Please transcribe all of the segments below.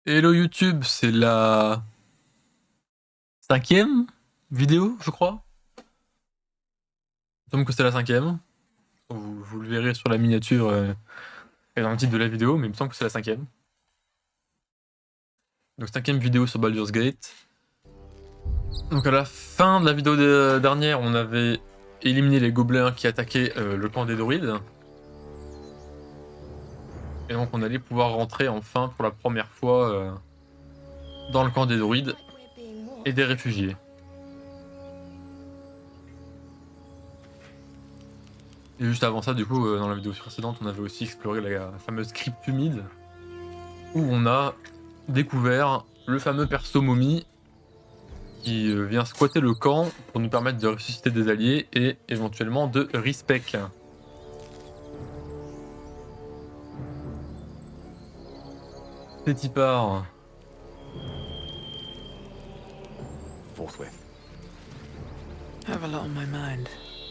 Hello YouTube, c'est la 5e vidéo, je crois. Il me semble que c'est la 5e. Vous le verrez sur la miniature et dans le titre de la vidéo, mais il me semble que c'est la 5e. Donc 5e vidéo sur Baldur's Gate. Donc à la fin de la vidéo dernière, on avait éliminé les gobelins qui attaquaient le camp des druides. Et donc on allait pouvoir rentrer enfin pour la première fois dans le camp des druides et des réfugiés. Et juste avant ça, du coup, dans la vidéo précédente, on avait aussi exploré la fameuse crypte humide, où on a découvert le fameux perso momie qui vient squatter le camp pour nous permettre de ressusciter des alliés et éventuellement de respec. Petit part.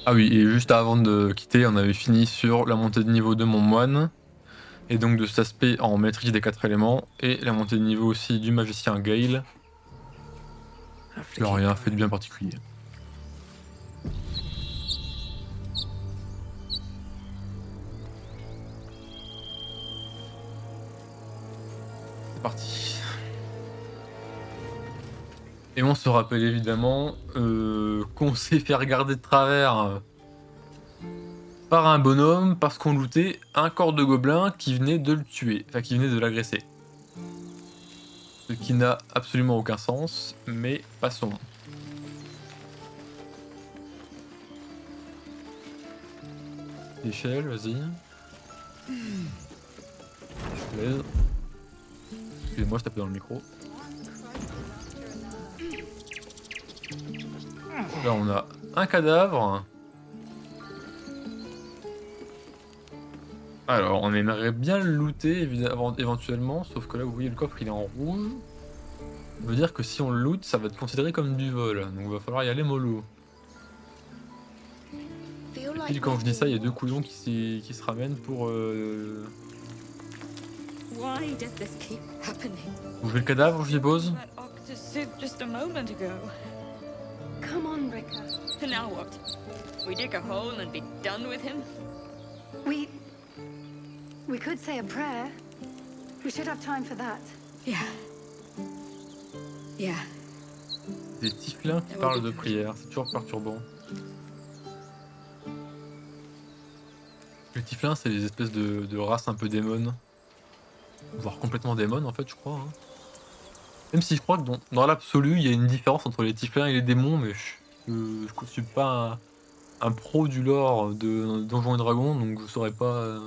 Ah oui, et juste avant de quitter, on avait fini sur la montée de niveau de mon moine, et donc de cet aspect en maîtrise des 4 éléments, et la montée de niveau aussi du magicien Gale, qui n'a rien fait de bien particulier. C'est parti. Et on se rappelle évidemment qu'on s'est fait regarder de travers par un bonhomme parce qu'on lootait un corps de gobelin qui venait de le tuer, enfin qui venait de l'agresser. Ce qui n'a absolument aucun sens, mais passons. L'échelle, vas-y. Je te l'aide. Excusez-moi, je tapais dans le micro. Là, on a un cadavre. Alors, on aimerait bien le looter éventuellement, sauf que là, vous voyez, le coffre, il est en rouge. Ça veut dire que si on le loot, ça va être considéré comme du vol. Donc, il va falloir y aller mollo. Et puis, quand je dis ça, il y a deux couillons qui se ramènent pour... Vous jouez le cadavre, je suppose? Come on, Ricker. Now what? We dig a hole and be done with him? We could say a prayer. We should have time for that. Yeah. Yeah. Des Tieffelins qui parlent de prière, c'est toujours perturbant. Les Tieffelins, c'est des espèces de races un peu démones. Voire complètement démones en fait, je crois. Hein. Même si je crois que dans l'absolu, il y a une différence entre les Tieffelins et les démons, mais je ne suis pas un pro du lore de Donjons et Dragons, donc je saurais pas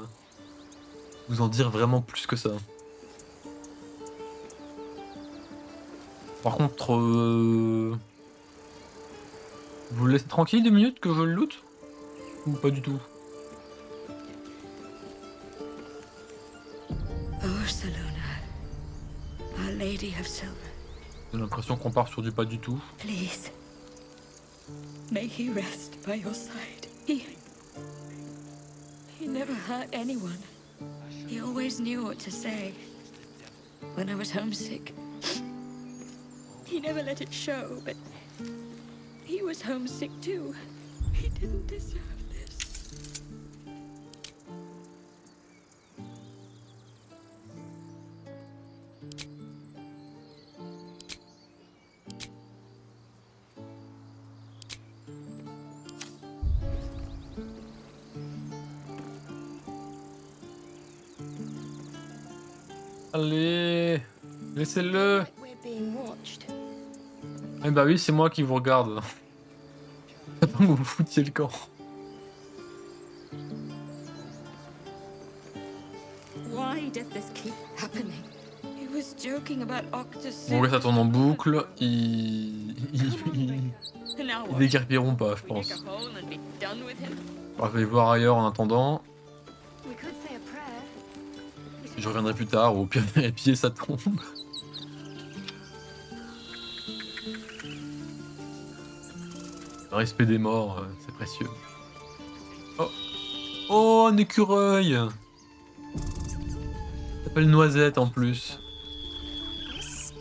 vous en dire vraiment plus que ça. Par contre, vous le laissez tranquille 2 minutes que je le loot? Ou pas du tout? Oh, Salona. Our Lady of Silver. J'ai l'impression qu'on part sur du pas du tout. Please. May he rest by your side. He never hurt anyone. He always knew what to say. When I was homesick, he never let it show, but he was homesick too. He didn't deserve this. Allez, laissez-le. Eh bah oui, c'est moi qui vous regarde. J'attends que vous foutiez le camp. Why does this keep happening? He was joking about Octus. Bon, là ça tourne en boucle. Ils déguerpiront pas, je pense. On va aller voir ailleurs en attendant. We could say a prayer. Je reviendrai plus tard, au pire mes pieds ça tombe. Le respect des morts, c'est précieux. Oh, oh, un écureuil. Ça s'appelle Noisette en plus.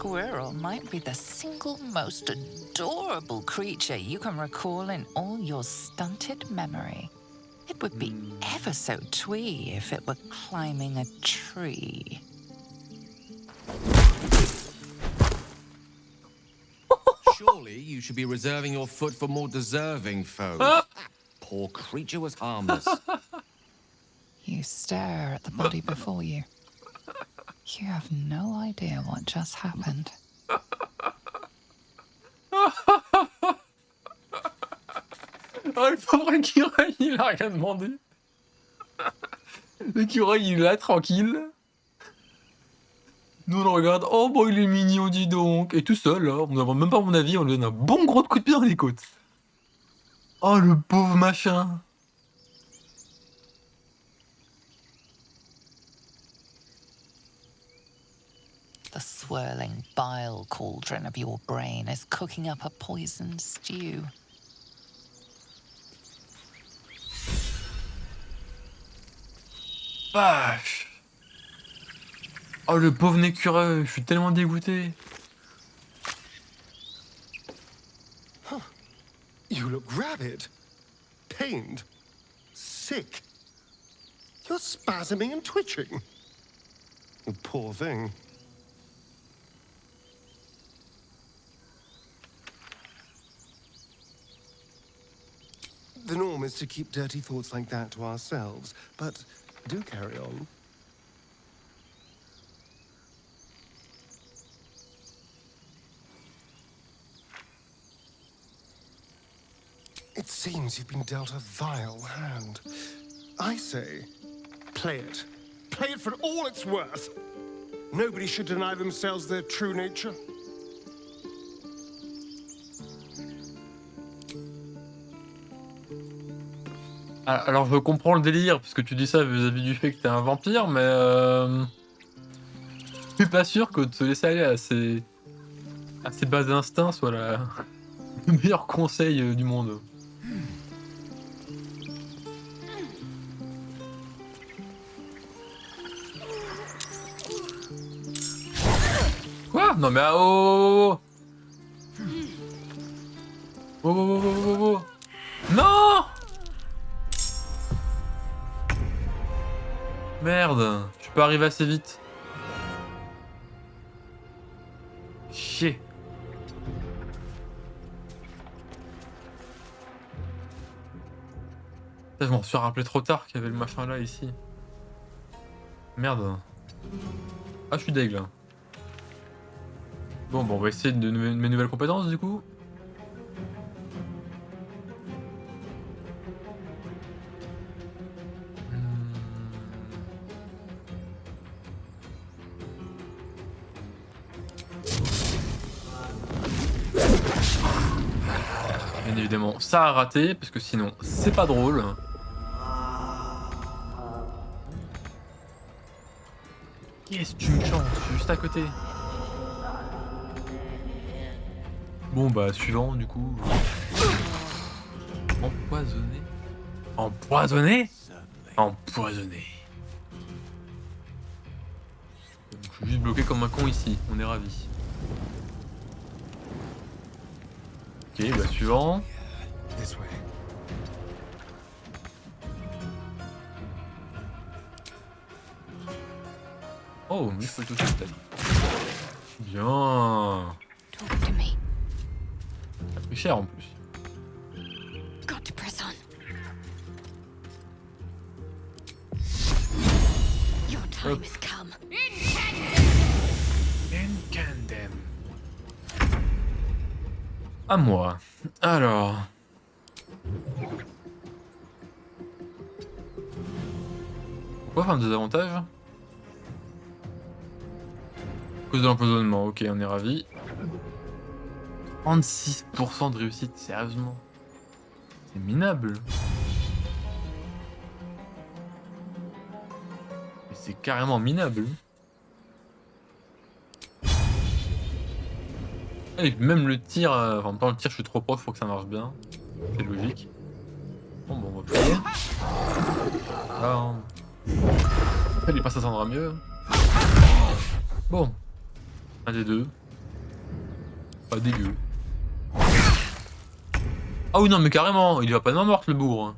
squirrel might be the single most adorable creature you can recall in all your stunted memory. It would be ever so twee if it were climbing a tree. Surely you should be reserving your foot for more deserving foes. Ah! Poor creature was harmless. You stare at the body before you. You have no idea what just happened. Oh, le pauvre écureuil, il a rien demandé. L'écureuil, il est là, tranquille. Nous, on le regarde. Oh, bon, il est mignon, dis donc. Et tout seul, là, on n'a même pas mon avis, on lui donne un bon gros coup de pied dans les côtes. Oh, le pauvre machin. The swirling bile cauldron of your brain is cooking up a poisoned stew. Vache. Oh, le pauvre écureuil, je suis tellement dégoûté. You look rabid, pained, sick. You're spasming and twitching. You poor thing. The norm is to keep dirty thoughts like that to ourselves, but do carry on. It seems you've been dealt a vile hand. I say, play it. Play it for all it's worth. Nobody should deny themselves their true nature. Ah, alors, je comprends le délire, parce que tu dis ça vis-à-vis du fait que t'es un vampire, mais je suis pas sûr que de se laisser aller à ses bas instincts soit le meilleur conseil du monde. Quoi? Non mais ah, oh, oh, oh, oh, oh, oh, oh, oh. Non! Merde, je peux arriver assez vite. Chier. Putain, je m'en suis rappelé trop tard qu'il y avait le machin là ici. Merde. Ah, je suis deg là. Bon, on va essayer de mes nouvelles compétences du coup. Bien évidemment, ça a raté, parce que sinon, c'est pas drôle. Qu'est-ce que tu me chantes? Je suis juste à côté. Bon bah, suivant, du coup. Empoisonné. Empoisonné? Empoisonné. Donc, je suis juste bloqué comme un con ici, on est ravis. Ok, bah suivant. This way. Oh, mais je peux le toucher peut-être. Bien. Talk to me. Ça a pris cher en plus. Got to press on. Your time has come. Incandem. À moi. Alors. Pourquoi faire un désavantage? À cause de l'empoisonnement, ok, on est ravis. 36% de réussite, sérieusement. C'est minable. Mais c'est carrément minable. Et même le tir, enfin pas le tir, je suis trop proche, faut que ça marche bien. C'est logique. Bon, on va prier. Ah, allez, pas ça s'entendra mieux. Bon, un des deux. Pas dégueu. Ah oui non mais carrément, il va pas de main morte le bourg.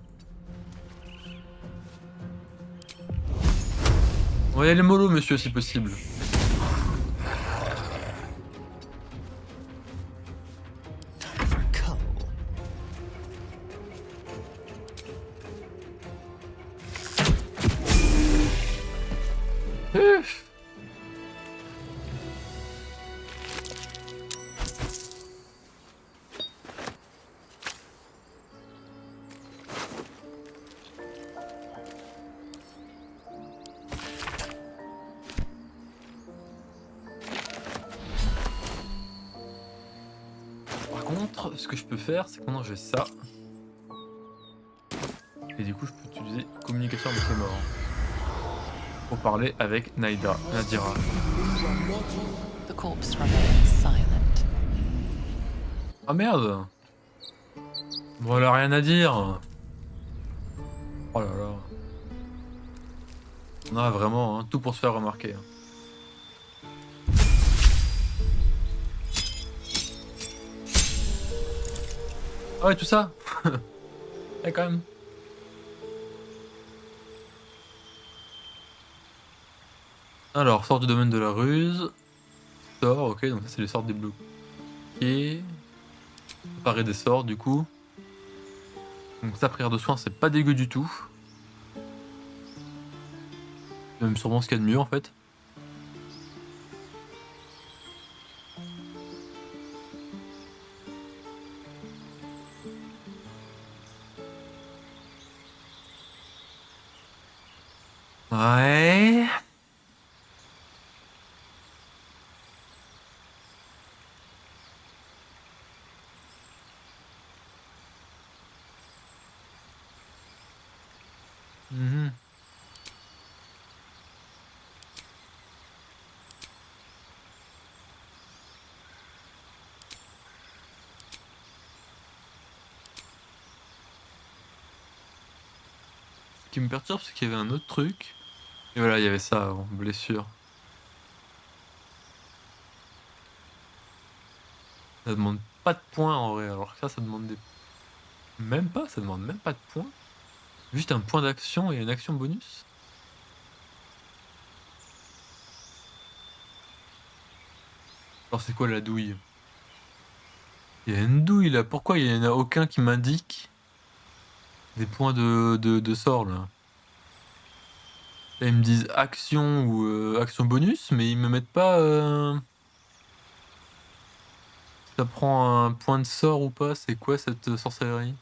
On va y aller mollo monsieur si possible. Par contre, ce que je peux faire, c'est que maintenant j'ai ça. Et du coup, je peux utiliser communication avec les morts. Pour parler avec Nadira. The corpse remains silent. Ah merde! Bon, elle a rien à dire! Oh là là. On a vraiment tout pour se faire remarquer. Ah ouais, tout ça? Ouais, quand même. Alors, sort du domaine de la ruse. Sort, ok, donc ça c'est les sorts débloqués. Préparer des sorts du coup. Donc ça, prière de soin, c'est pas dégueu du tout. C'est même sûrement ce qu'il y a de mieux en fait. Ouais. Mhm. Ce qui me perturbe, c'est qu'il y avait un autre truc. Et voilà, il y avait ça avant, blessure. Ça demande pas de points en vrai, alors que ça demande des... Même pas, ça demande même pas de points. Juste un point d'action et une action bonus. Alors c'est quoi la douille? Il y a une douille là, pourquoi il y en a aucun qui m'indique des points de sort là? Là, ils me disent action ou action bonus, mais ils me mettent pas si ça prend un point de sort ou pas, c'est quoi cette sorcellerie?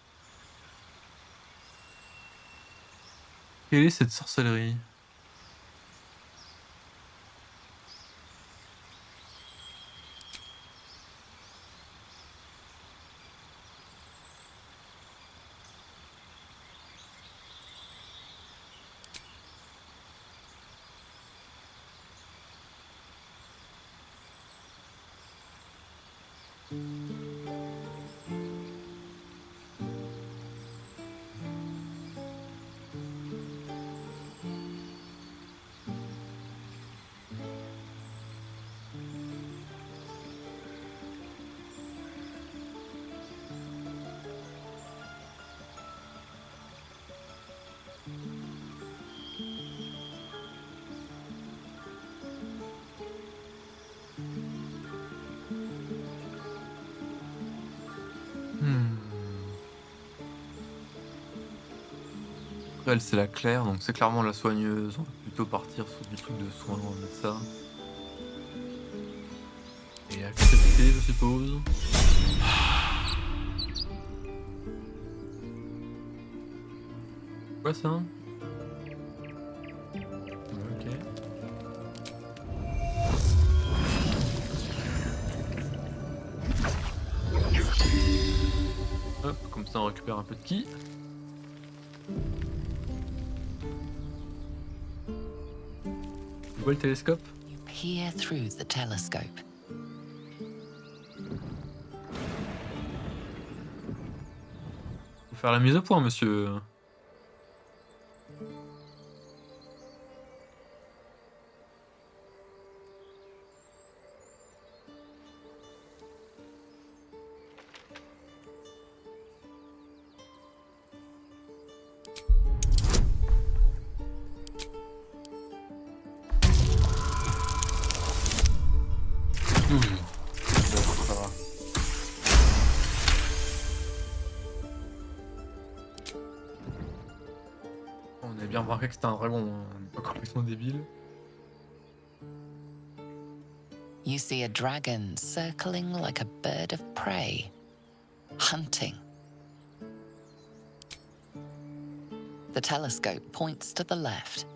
Quelle est cette sorcellerie? Hmm. Elle, c'est la Claire, donc c'est clairement la soigneuse. On va plutôt partir sur du truc de soin, on va mettre ça. Et accepter, je suppose. Quoi ça? Ok. Hop, comme ça on récupère un peu de ki. Tu vois le télescope? You peer through the telescope. Faut faire la mise au point, monsieur. bien remarqué que c'était un dragon, hein, pas complètement débile. You see a dragon circling like a bird of prey, hunting. The telescope points to the left.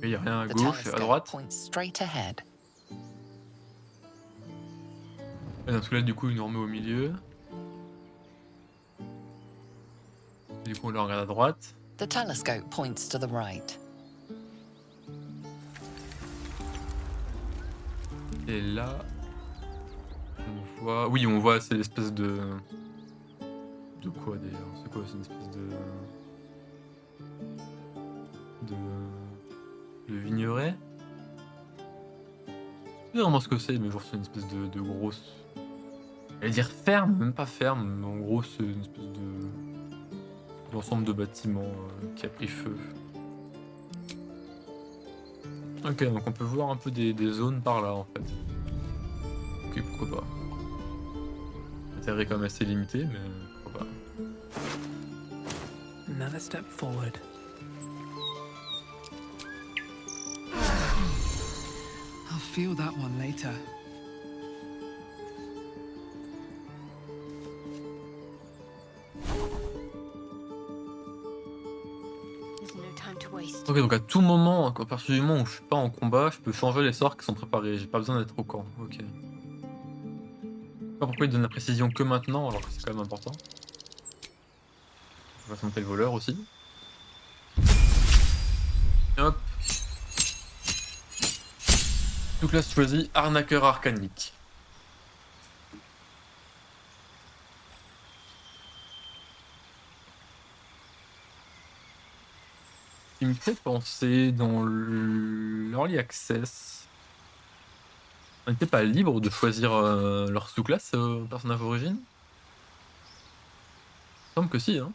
Il n'y a rien à The gauche et à telescope droite. points straight ahead. Et dans ce cas-là, du coup, il nous remet au milieu. Du coup, on le regarde à droite. The telescope points to the right. Et là, on voit... Oui, on voit, c'est l'espèce de... De quoi, d'ailleurs? C'est quoi? C'est une espèce de... De vigneret? Je sais pas vraiment ce que c'est, mais genre, c'est une espèce de grosse... J'allais dire ferme, même pas ferme, mais en gros, c'est une espèce d'ensemble de bâtiments qui a pris feu. Ok, donc on peut voir un peu des zones par là, en fait. Ok, pourquoi pas. L'intérêt est quand même assez limité, mais pourquoi pas. Another step forward. I'll feel that one later. There's no time to waste. Ok, donc à tout moment, à partir du moment où je suis pas en combat, je peux changer les sorts qui sont préparés. J'ai pas besoin d'être au camp. Ok. Je sais pas pourquoi il donne la précision que maintenant, alors que c'est quand même important. On va se monter le voleur aussi. Hop. Sous-classe choisie, arnaqueur arcanique. Ce qui me fait penser dans l'Early Access, on n'était pas libre de choisir leur sous-classe personnage d'origine? Il me semble que si, hein.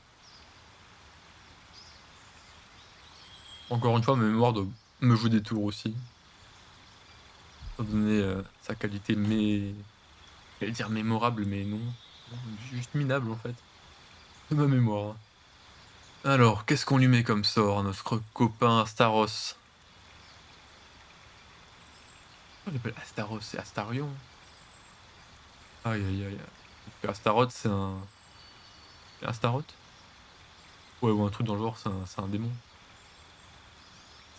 Encore une fois, ma mémoire doit me jouer des tours aussi. Étant donné sa qualité, mais... J'allais dire mémorable, mais non. Juste minable, en fait. De ma mémoire. Alors, qu'est-ce qu'on lui met comme sort, notre copain Astaros? On l'appelle Astaros, c'est Astarion. Aïe aïe aïe. Astaroth, c'est un... Astaroth? Ouais, ou un truc dans le genre, c'est un démon.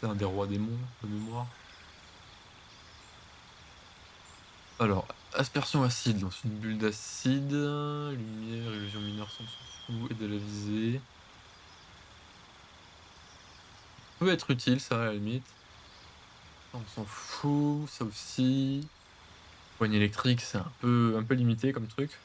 C'est un des rois démons, de mémoire. Alors, aspersion acide, lance une bulle d'acide. Lumière, illusion mineure, sans fout, et de la visée. Peut être utile, ça, à la limite. On s'en fout, ça aussi. Poignée électrique, c'est un peu limité comme truc.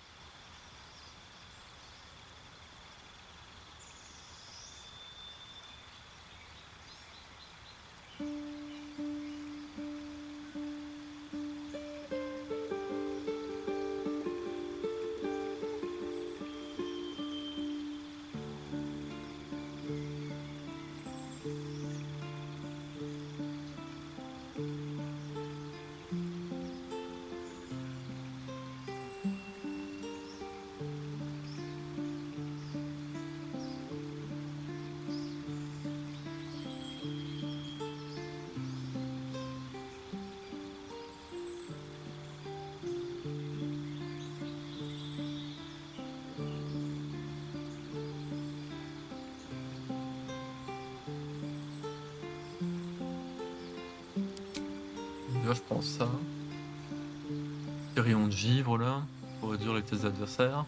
Déjà, je prends ça. Petit rayon de givre, là, pour réduire les tests adversaires.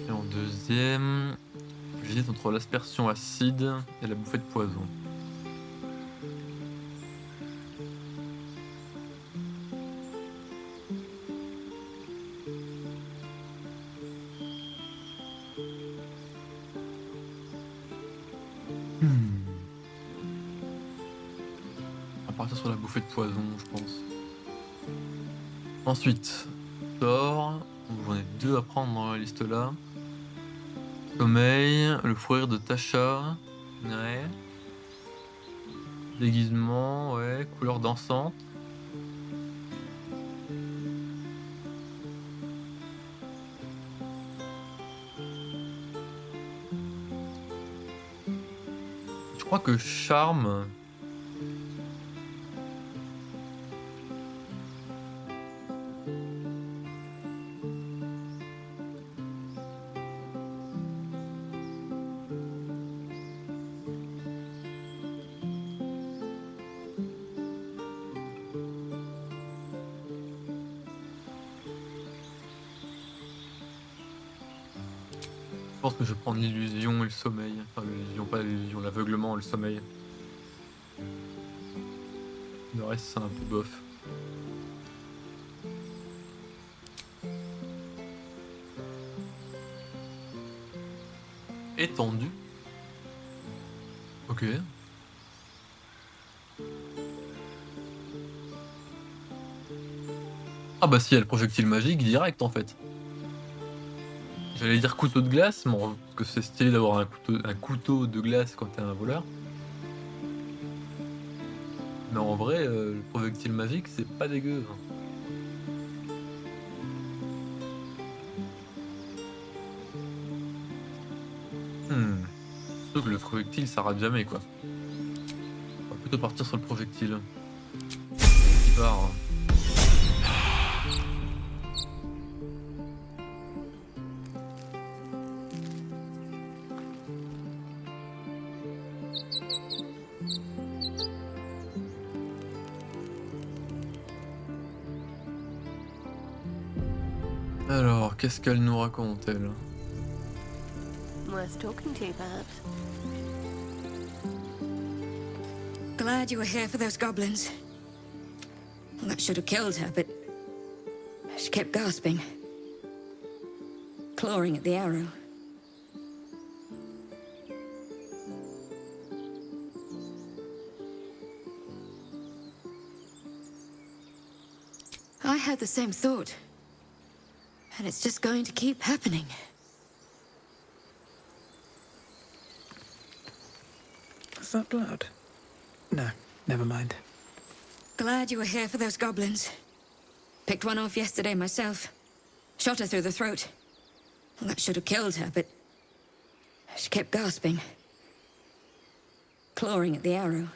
Et en deuxième, j'hésite entre l'aspersion acide et la bouffée de poison. On va partir sur la bouffée de poison, je pense. Ensuite, sort. J'en ai deux à prendre dans la liste là. Sommeil, le fou rire de Tasha. Ouais. Déguisement, ouais. Couleur dansante. crois que charme... Je pense que je vais prendre l'illusion et le sommeil. Enfin, l'illusion, pas l'illusion, l'aveuglement et le sommeil. Le reste, c'est un peu bof. Étendu. Ok. Ah bah si, il y a le projectile magique direct en fait. J'allais dire couteau de glace, mais parce que c'est stylé d'avoir un couteau de glace quand t'es un voleur. Mais en vrai, le projectile magique, c'est pas dégueu. Hein. Sauf que le projectile, ça rate jamais quoi. On va plutôt partir sur le projectile. Qui part. Hein. Alors, qu'est-ce qu'elle nous raconte, elle? Worth talking to, perhaps. Glad you were here for those goblins. That should have killed her, but she kept gasping, clawing at the arrow. I had the same thought, and it's just going to keep happening. Is that blood? No, never mind. Glad you were here for those goblins. Picked one off yesterday myself. Shot her through the throat. That should have killed her, but she kept gasping, clawing at the arrow.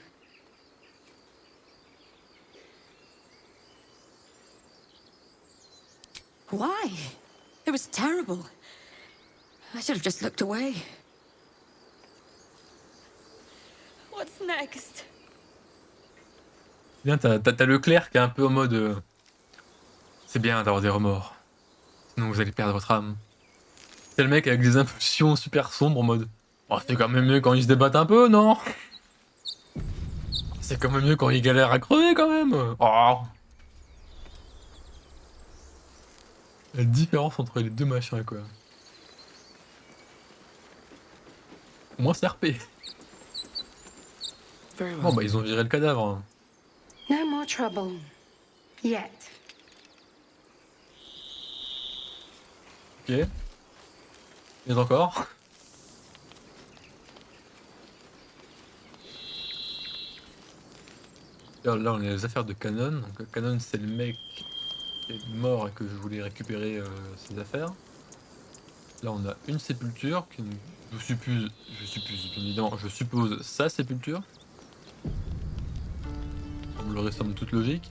Why? It was terrible. I should have just looked away. What's next? Bien, t'as le clerc qui est un peu en mode... c'est bien d'avoir des remords. Sinon vous allez perdre votre âme. C'est le mec avec des impulsions super sombres en mode... Oh, c'est quand même mieux quand ils se débattent un peu, non? C'est quand même mieux quand ils galèrent à crever quand même. Oh. La différence entre les deux machins quoi. Au moins c'est RP. Very well. Bon bah ils ont viré le cadavre. Hein. No more trouble. Yet. Ok. Et encore. Là on a les affaires de Canon. Donc Canon c'est le mec qui est mort et que je voulais récupérer ses affaires. Là on a une sépulture qui je suppose bien évidemment, je suppose sa sépulture. Ça me le semble toute logique.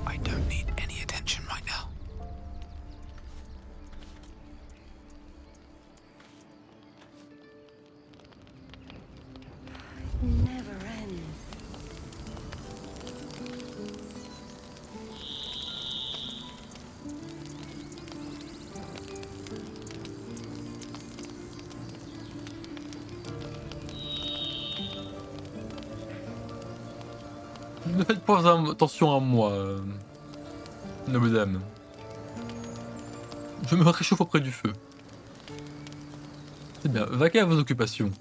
I don't need any attention right now. Never ends. Ne faites pas attention à moi, noble dame. Je me réchauffe auprès du feu. C'est bien, vaquez à vos occupations.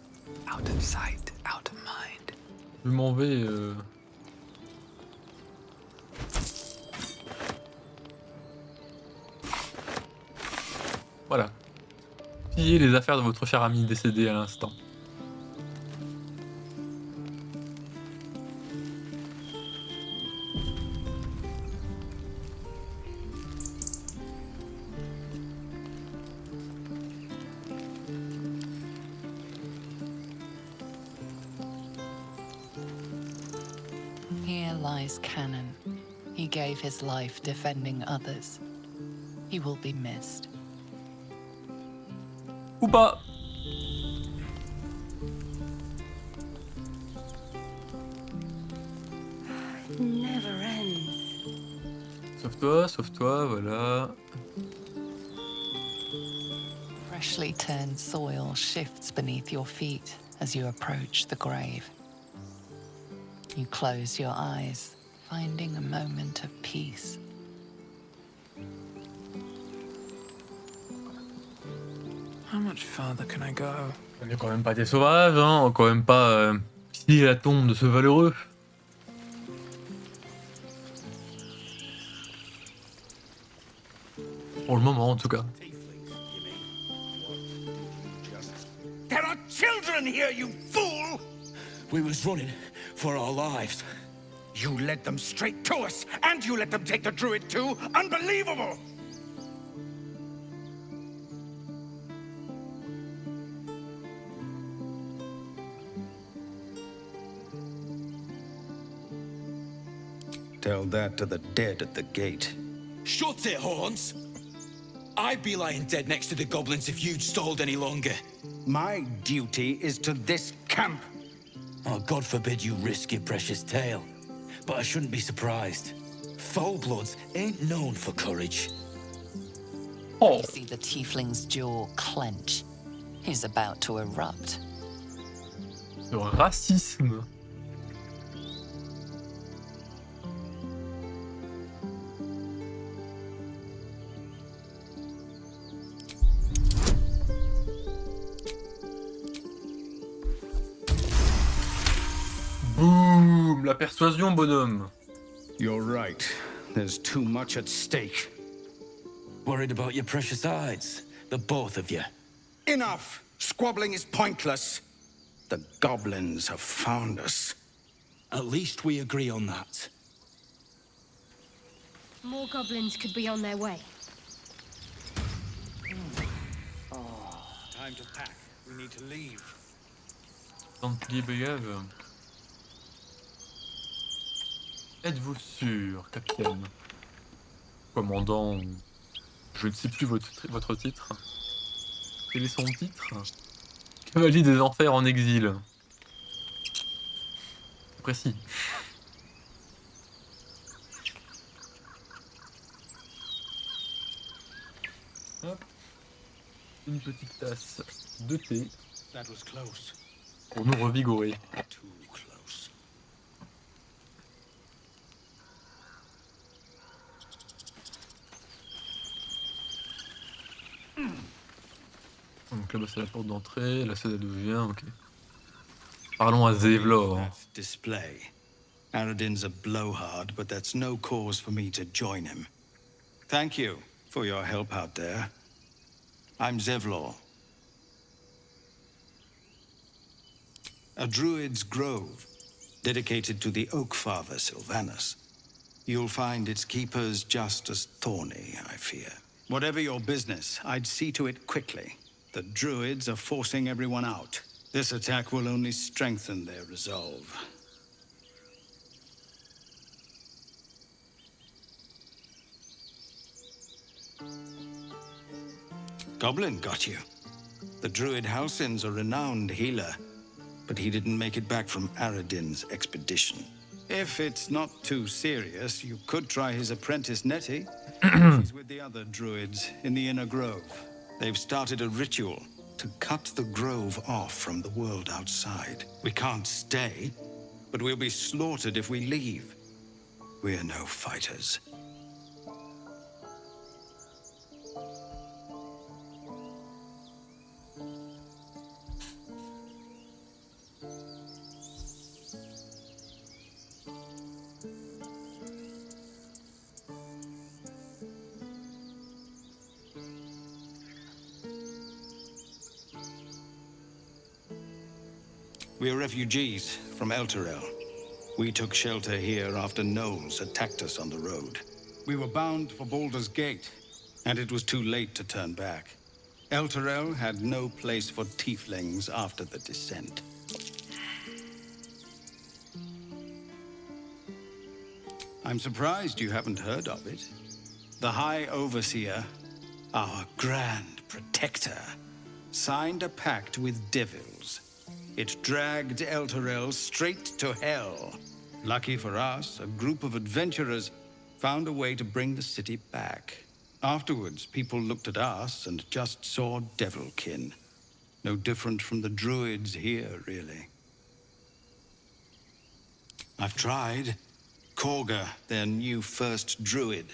Out of sight, out of mind. Je m'en vais Voilà. Pillez les affaires de votre cher ami décédé à l'instant. Here lies Cannon. He gave his life defending others. He will be missed. Ou pas. It never ends. Sauve-toi, voilà. Freshly turned soil shifts beneath your feet as you approach the grave. You close your eyes, finding a moment of peace. How much farther can I go? On n'est quand même pas des sauvages, hein. On va quand même pas piller la tombe de ce valeureux. Pour le moment, en tout cas. There are children here, you fool! We was running for our lives. You led them straight to us, and you let them take the druid too? Unbelievable! Tell that to the dead at the gate. Shut it, Horns! I'd be lying dead next to the goblins if you'd stalled any longer. My duty is to this camp. Oh, God forbid you risk your precious tail. But I shouldn't be surprised. Full-bloods ain't known for courage. Oh. You see the tiefling's jaw clench. He's about to erupt. Le racisme. Boum, la persuasion, bonhomme. You're right. There's too much at stake. Worried about your precious hides? The both of you. Enough! Squabbling is pointless. The goblins have found us. At least we agree on that. More goblins could be on their way. Time to pack. We need to leave. Templier Brigade. Êtes-vous sûr, capitaine? Commandant, je ne sais plus votre titre. Quel est son titre? Cavalier des enfers en exil. C'est précis. Hop. Une petite tasse de thé That was close. pour nous revigorer. Too close. Donc là-bas c'est la porte d'entrée, là c'est la devient, ok. Parlons à Zevlor. That display. Aradin's a blowhard, but that's no cause for me to join him. Thank you for your help out there. I'm Zevlor. A druid's grove, dedicated to the Oak Father Sylvanus. You'll find its keepers just as thorny, I fear. Whatever your business, I'd see to it quickly. The druids are forcing everyone out. This attack will only strengthen their resolve. Goblin got you. The druid Halsin's a renowned healer, but he didn't make it back from Aradin's expedition. If it's not too serious, you could try his apprentice Nettie. She's with the other druids in the inner grove. They've started a ritual to cut the grove off from the world outside. We can't stay, but we'll be slaughtered if we leave. We're no fighters. We are refugees from Elturel. We took shelter here after gnolls attacked us on the road. We were bound for Baldur's Gate, and it was too late to turn back. Elturel had no place for Tieffelins after the descent. I'm surprised you haven't heard of it. The High Overseer, our Grand Protector, signed a pact with devils. It dragged Elturel straight to hell. Lucky for us, a group of adventurers found a way to bring the city back. Afterwards, people looked at us and just saw devilkin. No different from the druids here, really. I've tried. Korga, their new first druid,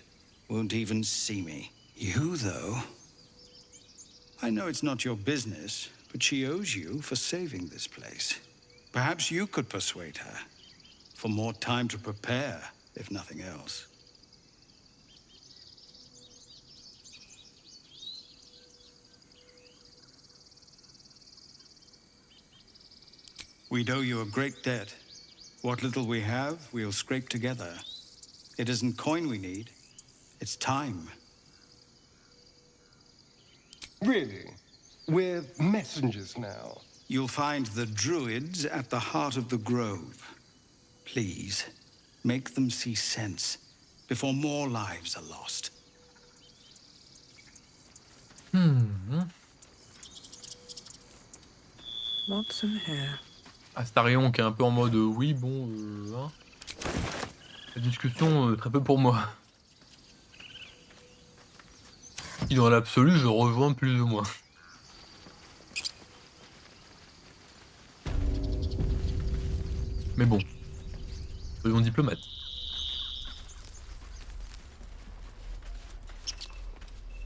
won't even see me. You, though... I know it's not your business, but she owes you for saving this place. Perhaps you could persuade her. For more time to prepare, if nothing else. We'd owe you a great debt. What little we have, we'll scrape together. It isn't coin we need, it's time. Really? We're messengers now. You'll find the druids at the heart of the grove. Please, make them see sense before more lives are lost. What's in here? Astarion qui est un peu en mode oui, bon, hein. La discussion, très peu pour moi. Et dans l'absolu, je rejoins plus ou moins. Mais bon, soyons diplomates.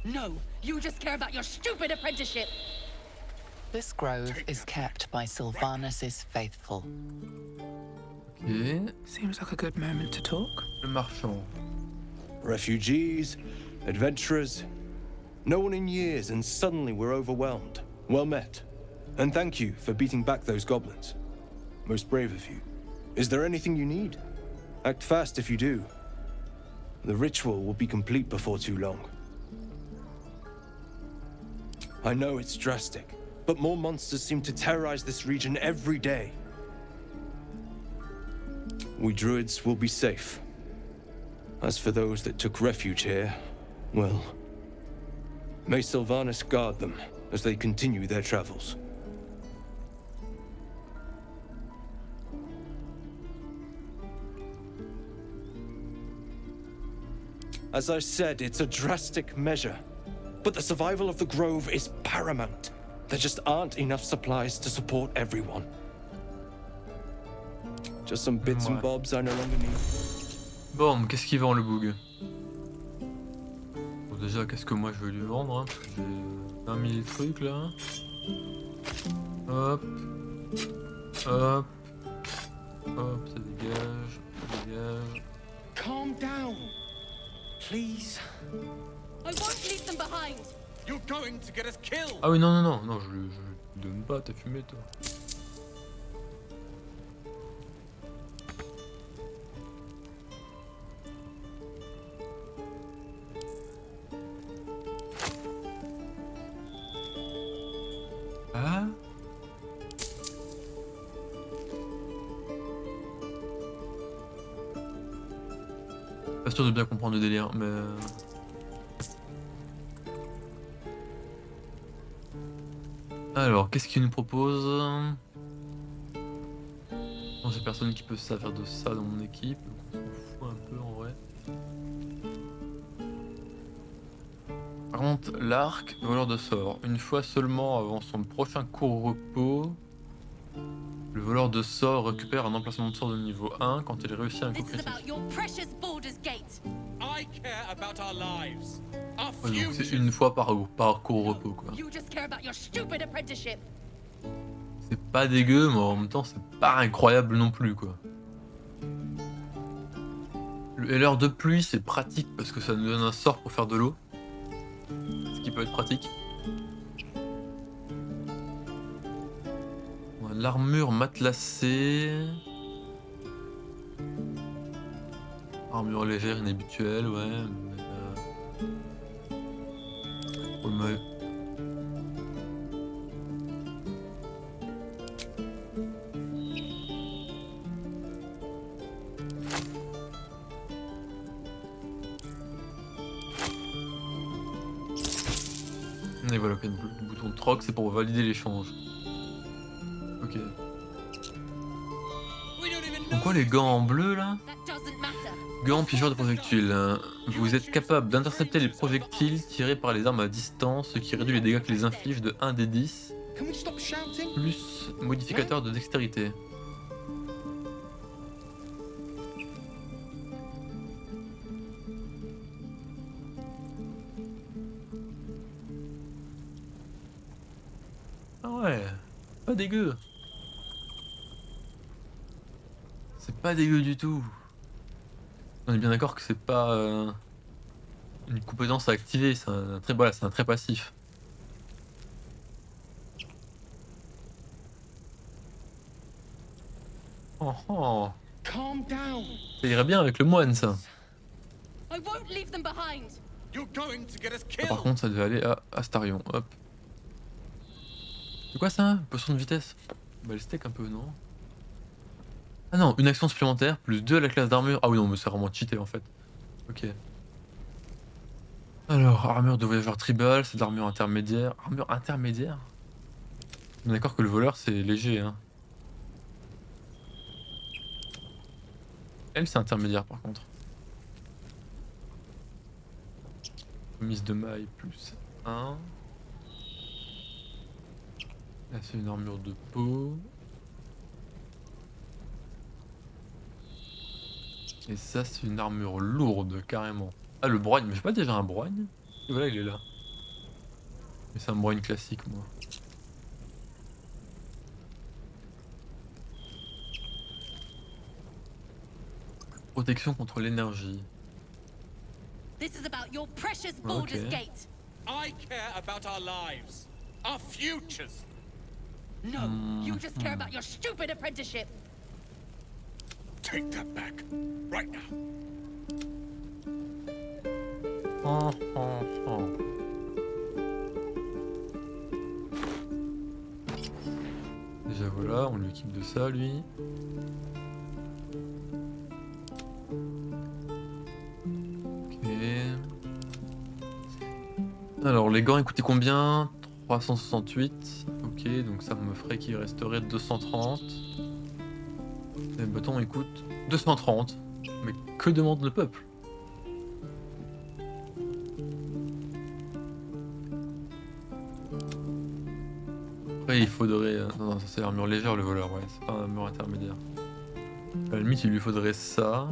No, you just care about your stupid apprenticeship. This grove is kept by Sylvanus' faithful. Ok, Seems like a good moment to talk. le marchand. Refugees, adventurers. No one in years, and suddenly we're overwhelmed. Well met. And thank you for beating back those goblins. Most brave of you. Is there anything you need? Act fast if you do. The ritual will be complete before too long. I know it's drastic, but more monsters seem to terrorize this region every day. We druids will be safe. As for those that took refuge here, well, may Sylvanus guard them as they continue their travels. As I said, it's a drastic measure, but the survival of the grove is paramount. There just aren't enough supplies to support everyone. Just some bits and bobs I no longer need. Bon, qu'est-ce qu'il vend le boug? Bon, déjà, qu'est-ce que moi je vais lui vendre, hein, parce que j'ai 20 000 trucs là. Hop. Hop. Hop, ça dégage. Ça dégage. Calm down, please. I won't leave them behind. You're going to get us killed. Ah oui, non, non, non, non, je lui donne pas, t'as fumé toi. Ah. Pas sûr de bien comprendre le délire, mais... Alors, qu'est-ce qu'il nous propose? Bon, j'ai personne qui peut se servir de ça dans mon équipe, donc on s'en fout un peu en vrai. Par contre, l'arc, voleur de sort. Une fois seulement avant son prochain court repos, le voleur de sort récupère un emplacement de sort de niveau 1 quand il réussit un coup This is critique. about your precious Baldur's Gate. I care about our lives. Our Ouais, donc c'est future. une fois par court repos quoi. You just care about your stupid apprenticeship. C'est pas dégueu, mais en même temps c'est pas incroyable non plus quoi. Et l'heure de pluie c'est pratique parce que ça nous donne un sort pour faire de l'eau. Ce qui peut être pratique. On a l'armure matelassée. Armure légère inhabituelle, ouais. Mais, et voilà, le bouton de troc, c'est pour valider l'échange. Ok. Donc quoi les gants en bleu là? Gants piégeurs de projectiles. Vous êtes capable d'intercepter les projectiles tirés par les armes à distance, ce qui réduit les dégâts que les inflige de 1 des 10, plus modificateur de dextérité. Ah ouais, pas dégueu. C'est pas dégueu du tout. On est bien d'accord que c'est pas une compétence à activer, c'est un trait, voilà, c'est un trait passif. Oh oh. Calm down. Ça irait bien avec le moine ça. I won't leave them behind. You're going to get us Ah, killed. par contre ça devait aller à Astarion, hop. C'est quoi ça? Potion de vitesse? Bah le steak un peu, non? Ah non, une action supplémentaire, plus 2 à la classe d'armure. Ah oui non, mais c'est vraiment cheaté en fait. Ok. Alors, armure de voyageur tribal, c'est de l'armure intermédiaire. Armure intermédiaire? On est d'accord que le voleur c'est léger, hein. Elle c'est intermédiaire par contre. Mise de maille plus 1. Là c'est une armure de peau. Et ça c'est une armure lourde carrément. Ah le broigne, mais j'ai pas déjà un broigne? Et voilà il est là. Mais c'est un broigne classique moi. Protection contre l'énergie. This is about your precious Baldur's Gate. I care about our lives, our futures. No, you just care about your stupid apprenticeship. Take that back, right now. Oh, oh, oh. Déjà voilà, on lui équipe de ça lui. Ok. Alors les gants ils coûtaient combien? 368. Ok, donc ça me ferait qu'il resterait 230. Les bâtons ils coûtent 230. Mais que demande le peuple? Après il faudrait... Non, non, ça c'est l'armure légère le voleur, ouais, c'est pas un armure intermédiaire. À la limite il lui faudrait ça.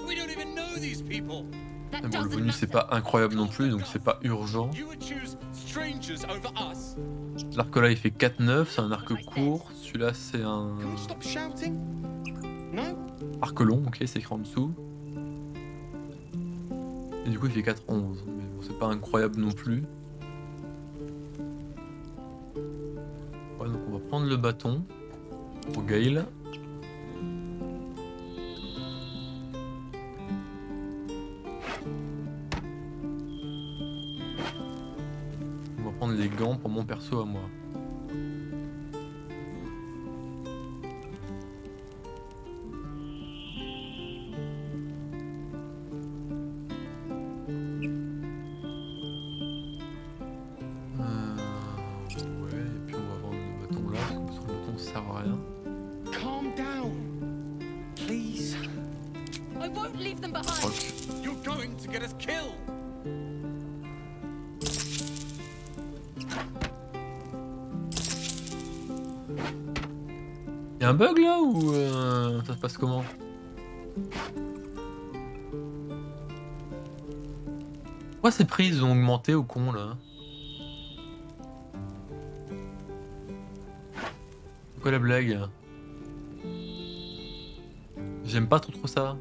We don't even know these people. Mais bon, le bonus c'est pas incroyable non plus, donc c'est pas urgent. You would choose strangers over us. L'arc là il fait 4-9, c'est un arc court. Celui-là c'est un Can we stop shouting? No? arc long, ok, c'est écrit en dessous. Et du coup il fait 4-11, mais bon, c'est pas incroyable non plus. Ouais, donc on va prendre le bâton pour Gale. On va prendre les gants pour mon perso à moi. Ouais, et puis on va vendre le bâton là, parce que le bâton sert à rien. Calm down, please. I won't leave them behind. Troc. You're going to get us killed. Y'a un bug là ou ça se passe comment? Pourquoi ces prises ont augmenté au con là? C'est quoi la blague? J'aime pas trop ça.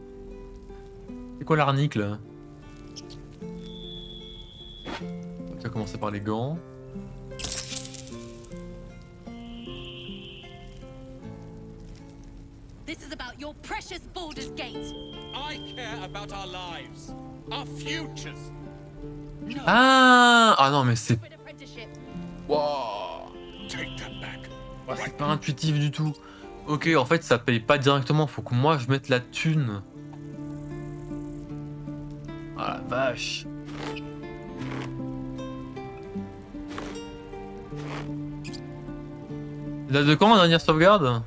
C'est quoi l'arnique là? On va commencer par les gants. This is about your precious Baldur's Gate. I care about our lives, our futures. Ah non mais c'est... Apprenticeship. Wow. Take that back. Ouais, c'est pas intuitif du tout. Ok, en fait ça paye pas directement, faut que moi je mette la thune. Ah la vache. Là de quand la dernière sauvegarde?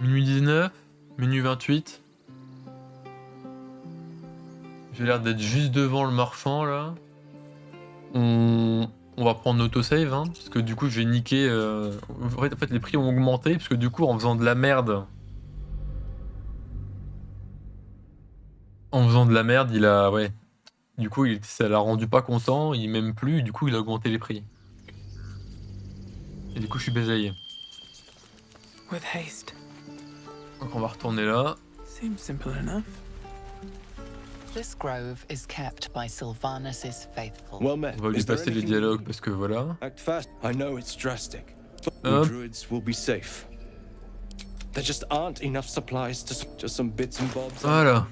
Minuit 19, minuit 28. J'ai l'air d'être juste devant le marchand là. On va prendre l'autosave hein, parce que du coup j'ai niqué. En fait les prix ont augmenté parce que du coup en faisant de la merde. Il a. Ouais. Du coup ça l'a rendu pas content, il m'aime plus, du coup il a augmenté les prix. Et du coup je suis bésaillé. With haste. Donc on va retourner là. Seems simple enough. This grove is kept by Sylvanus' faithful. Well met. On va lui Is there passer les anything dialogues parce que voilà. Act fast. I know it's drastic, but Hop. the druids will be safe. There just aren't enough supplies to just some bits and bobs. Voilà.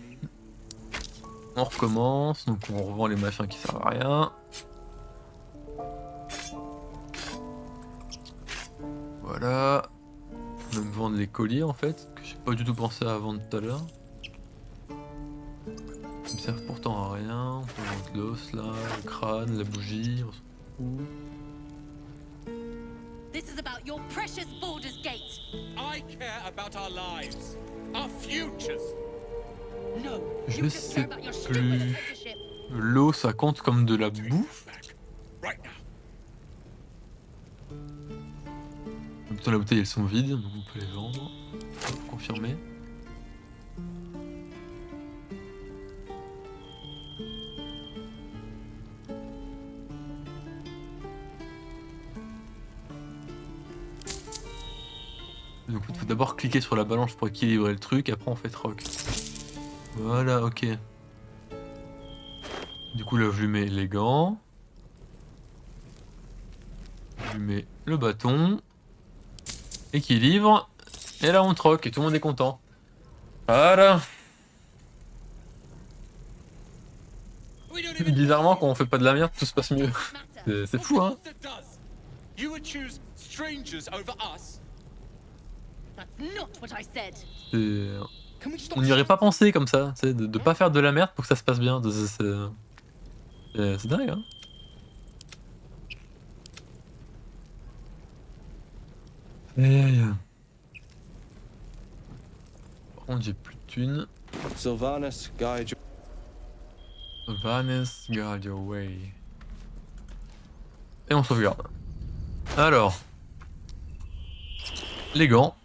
On recommence, donc on revend les machins qui servent à rien. Voilà. On va me vendre les colliers en fait, que j'ai pas du tout pensé à vendre tout à l'heure. Ils me servent pourtant à rien. On peut vendre l'os là, le crâne, la bougie, on s'en fout. This is about your precious Baldur's Gate. I care about our lives, our futures. No. Je You just care sais about your stupid plus. apprenticeship. L'eau ça compte comme de la bouffe. Right now. En même temps la bouteille elles sont vides, donc on peut les vendre. Pour confirmer. Donc il faut d'abord cliquer sur la balance pour équilibrer le truc, après on fait troc. Voilà, ok. Du coup là je lui mets les gants. Je lui mets le bâton. Équilibre. Et là on troque et tout le monde est content. Voilà. Bizarrement quand on fait pas de la merde tout se passe mieux. C'est fou hein. You would choose strangers over us. That's not what I said. On n'y aurait pas pensé comme ça, de pas faire de la merde pour que ça se passe bien. C'est dingue hein. Aïe aïe. Par contre j'ai plus de thunes. Sylvanus, guide you. Sylvanus, guide your way. Et on sauvegarde. Alors. Les gants.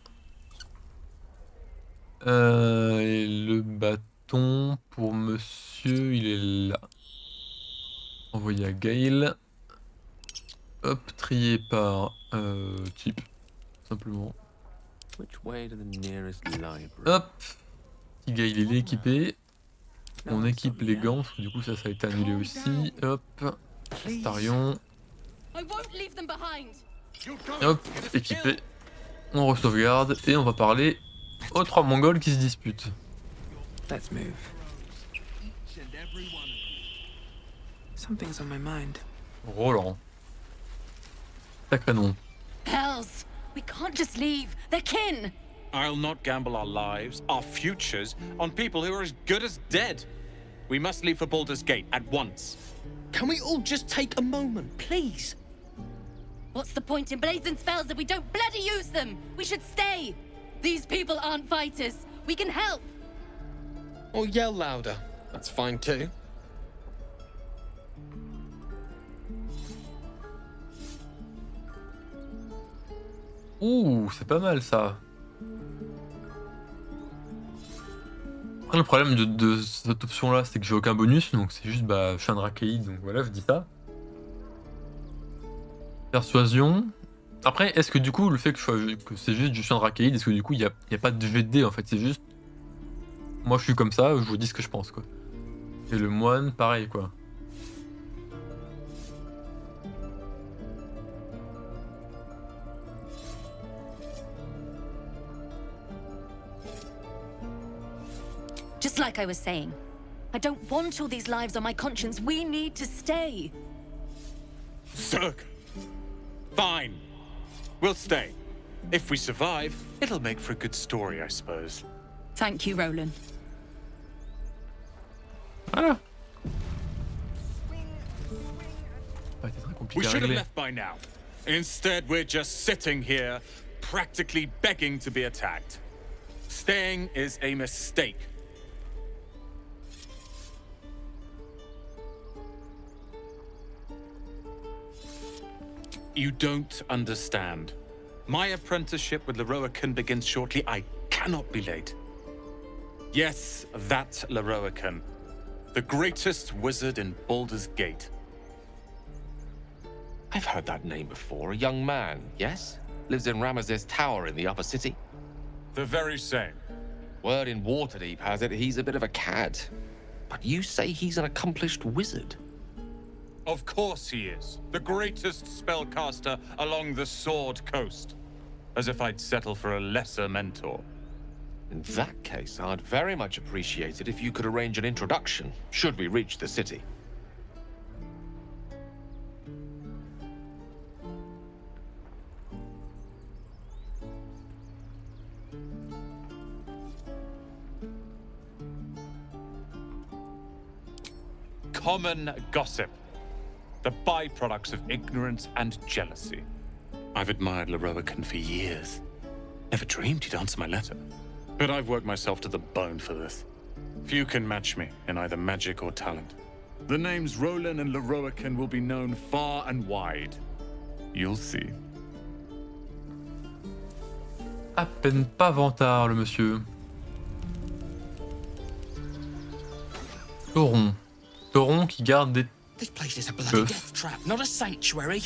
Et le bâton pour monsieur, il est là. Envoyé à Gale. Hop, trié par type. Simplement. Hop. Petit Gale il est équipé. On équipe les gants, parce que du coup ça a été annulé aussi. Hop. Astarion. I won't leave them behind. Hop, équipé. On re-sauvegarde et on va parler aux 3 Mongols qui se disputent. Let's move. Something's on my mind. Roland. Sacré nom. Hells, we can't just leave. They're kin. I'll not gamble our lives, our futures, on people who are as good as dead. We must leave for Baldur's Gate at once. Can we all just take a moment, please? What's the point in blazing spells if we don't bloody use them? We should stay. These people aren't fighters. We can help. Or yell louder. That's fine too. Ouh, c'est pas mal ça. Après le problème de cette option là, c'est que j'ai aucun bonus, donc c'est juste bah je suis un Drakeid, donc voilà, je dis ça. Persuasion. Après, est-ce que du coup le fait que c'est juste je suis un Drakeid, est-ce que du coup il y a pas de jet de dés en fait, c'est juste moi je suis comme ça, je vous dis ce que je pense quoi. Et le moine, pareil quoi. Just like I was saying, I don't want all these lives on my conscience. We need to stay. Zerg. Fine. We'll stay. If we survive, it'll make for a good story, I suppose. Thank you, Roland. Voilà. Ça a été très We compliqué à should have régler. left by now. Instead, we're just sitting here, practically begging to be attacked. Staying is a mistake. You don't understand. My apprenticeship with Leroican begins shortly. I cannot be late. Yes, that Leroican. The greatest wizard in Baldur's Gate. I've heard that name before. A young man, yes? Lives in Ramesses Tower in the upper city. The very same. Word in Waterdeep has it he's a bit of a cad. But you say he's an accomplished wizard. Of course he is. The greatest spellcaster along the Sword Coast. As if I'd settle for a lesser mentor. In that case, I'd very much appreciate it if you could arrange an introduction, should we reach the city. Common gossip. The byproducts of ignorance and jealousy. I've admired Leroican for years. Never dreamed he'd answer my letter. But I've worked myself to the bone for this. Few can match me in either magic or talent. The names Roland and Leroican will be known far and wide. You'll see. À peine pas vantard, le monsieur. Tauron qui garde des... This place is a bloody death trap, not a sanctuary.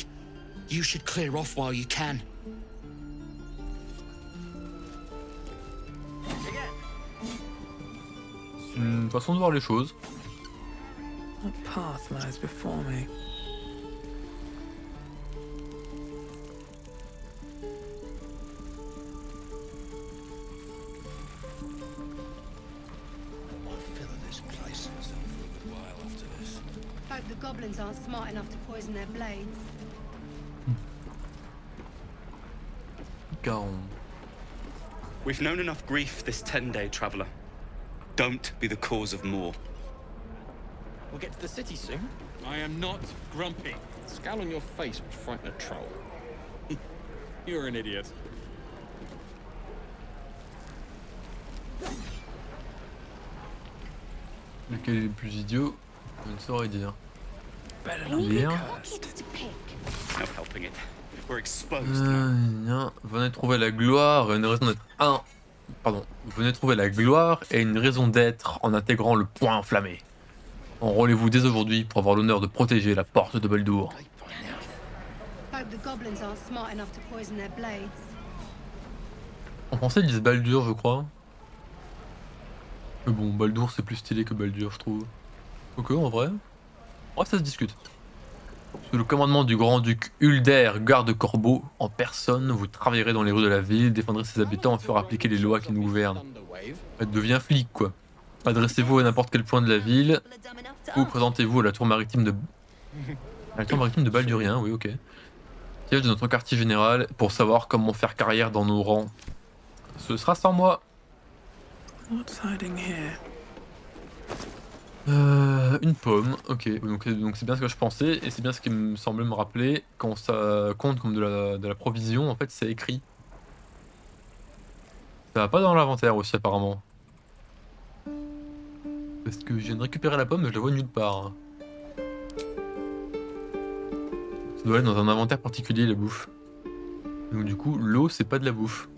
You should clear off while you can. Une façon de voir les choses. What path lies before me? Hope the goblins aren't smart enough to poison their blades. Caron. We've known enough grief this 10-day traveler. Don't be the cause of more. We'll get to the city soon. I am not grumpy. The scowl on your face would frighten a troll. You're an idiot. Lequel est le plus idiot? Je ne saurais dire. Lire. No helping it. We're exposed. Venez trouver la gloire et une raison d'être. Venez trouver la gloire et une raison d'être en intégrant le point enflammé. Enrôlez-vous dès aujourd'hui pour avoir l'honneur de protéger la porte de Baldur. Hope the goblins aren't smart enough to poison their blades. En français ils disent Baldur, je crois. Mais bon, Baldur c'est plus stylé que Baldur, je trouve. Ok, en vrai. Ouais, ça se discute. Sous le commandement du grand-duc Ulder, garde-corbeau, en personne, vous travaillerez dans les rues de la ville, défendrez ses habitants et ferez appliquer les lois qui nous gouvernent. Deviens flic, quoi. Adressez-vous à n'importe quel point de la ville, ou présentez-vous à la tour maritime de... La tour maritime de Baldurien, oui, ok. Siège de notre quartier général, pour savoir comment faire carrière dans nos rangs. Ce sera sans moi. What's hiding here? Une pomme, ok, donc c'est bien ce que je pensais, et c'est bien ce qui me semblait me rappeler, quand ça compte comme de la provision, en fait c'est écrit. Ça va pas dans l'inventaire aussi apparemment. Parce que je viens de récupérer la pomme mais je la vois nulle part. Ça doit être dans un inventaire particulier la bouffe. Donc du coup l'eau c'est pas de la bouffe.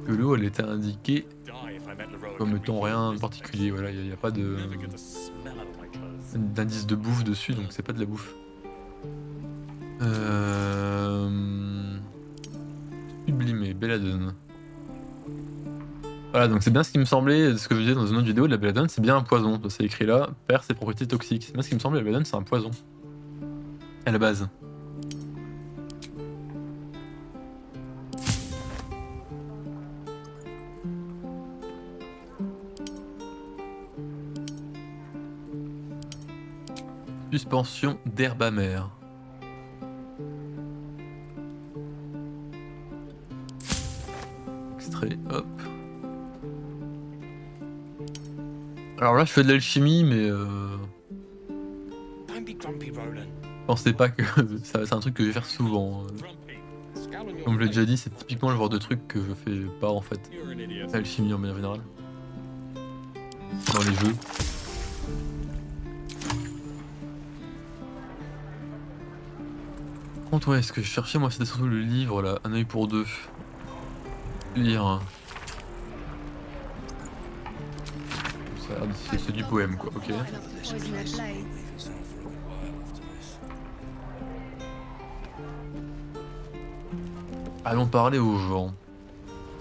Que l'eau elle était indiquée comme étant rien de particulier, voilà, il n'y a pas d'indice de bouffe dessus, donc c'est pas de la bouffe. Sublimé, belladone. Voilà, donc c'est bien ce qui me semblait, ce que je disais dans une autre vidéo, la belladone c'est bien un poison, c'est écrit là, perd ses propriétés toxiques. C'est bien ce qui me semblait, la belladone c'est un poison. À la base. Suspension d'herbe amère. Extrait, hop. Alors là, je fais de l'alchimie, mais Don't be grumpy, Roland. pensez pas que c'est un truc que je vais faire souvent. Comme je l'ai déjà dit, c'est typiquement le genre de truc que je fais pas en fait. L'alchimie en manière générale. Dans les jeux. Par contre, ouais, ce que je cherchais moi, c'était surtout le livre là, Un œil pour deux. Lire. C'est du poème quoi, ok. Poison their blades. Allons parler aux gens.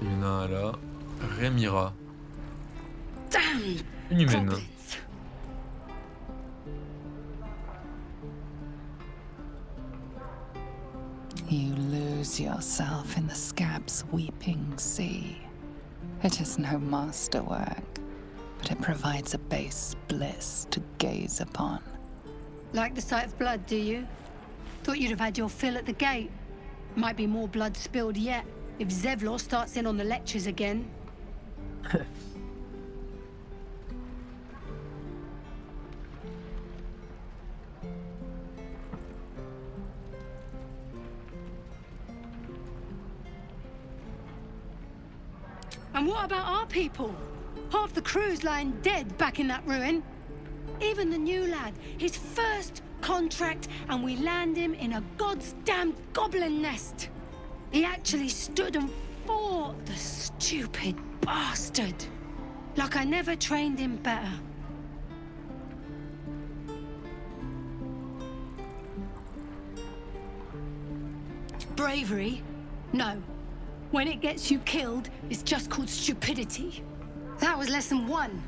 Il y en a un là. Rémira. Damn! Une humaine. Goblins. You lose yourself in the scab's weeping sea. It is no masterwork, but it provides a base bliss to gaze upon. Like the sight of blood, do you? Thought you'd have had your fill at the gate. Might be more blood spilled yet, if Zevlor starts in on the lectures again. And what about our people? Half the crew's lying dead back in that ruin. Even the new lad, his first contract, and we land him in a god's damned goblin nest. He actually stood and fought, the stupid bastard. Like I never trained him better. Bravery? No. When it gets you killed, it's just called stupidity. That was lesson one.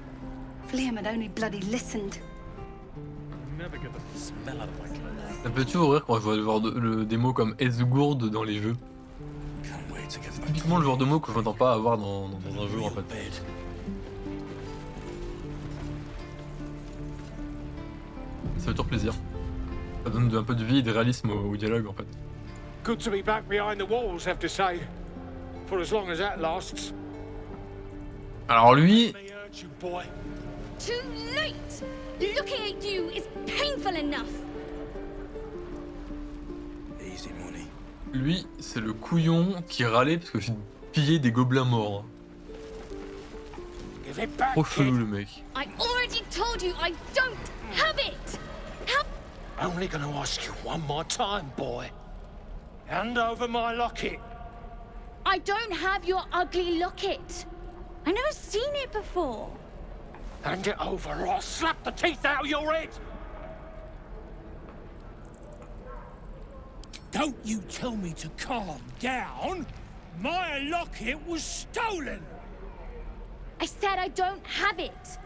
If Liam had only bloody listened. Ça peut toujours rire quand je vois des mots comme Esgourde dans les jeux. C'est typiquement le genre de mots que je m'attends pas à avoir dans un jeu en fait. Ça fait toujours plaisir. Ça donne un peu de vie et de réalisme au dialogue en fait. Good to be back behind the walls, have to say. For as long as that lasts. Alors lui, May hurt you, boy. Too late! Looking at you is painful enough. Easy money. lui c'est le couillon qui râlait parce que j'ai pillé des gobelins morts. Give it back, Trop kid. chelou le mec. I already told you I don't have it! Only gonna ask you one more time, boy. Hand over my locket. I don't have your ugly locket. I've never seen it before. Hand it over or I'll slap the teeth out of your head. Don't you tell me to calm down. My locket was stolen. I said I don't have it.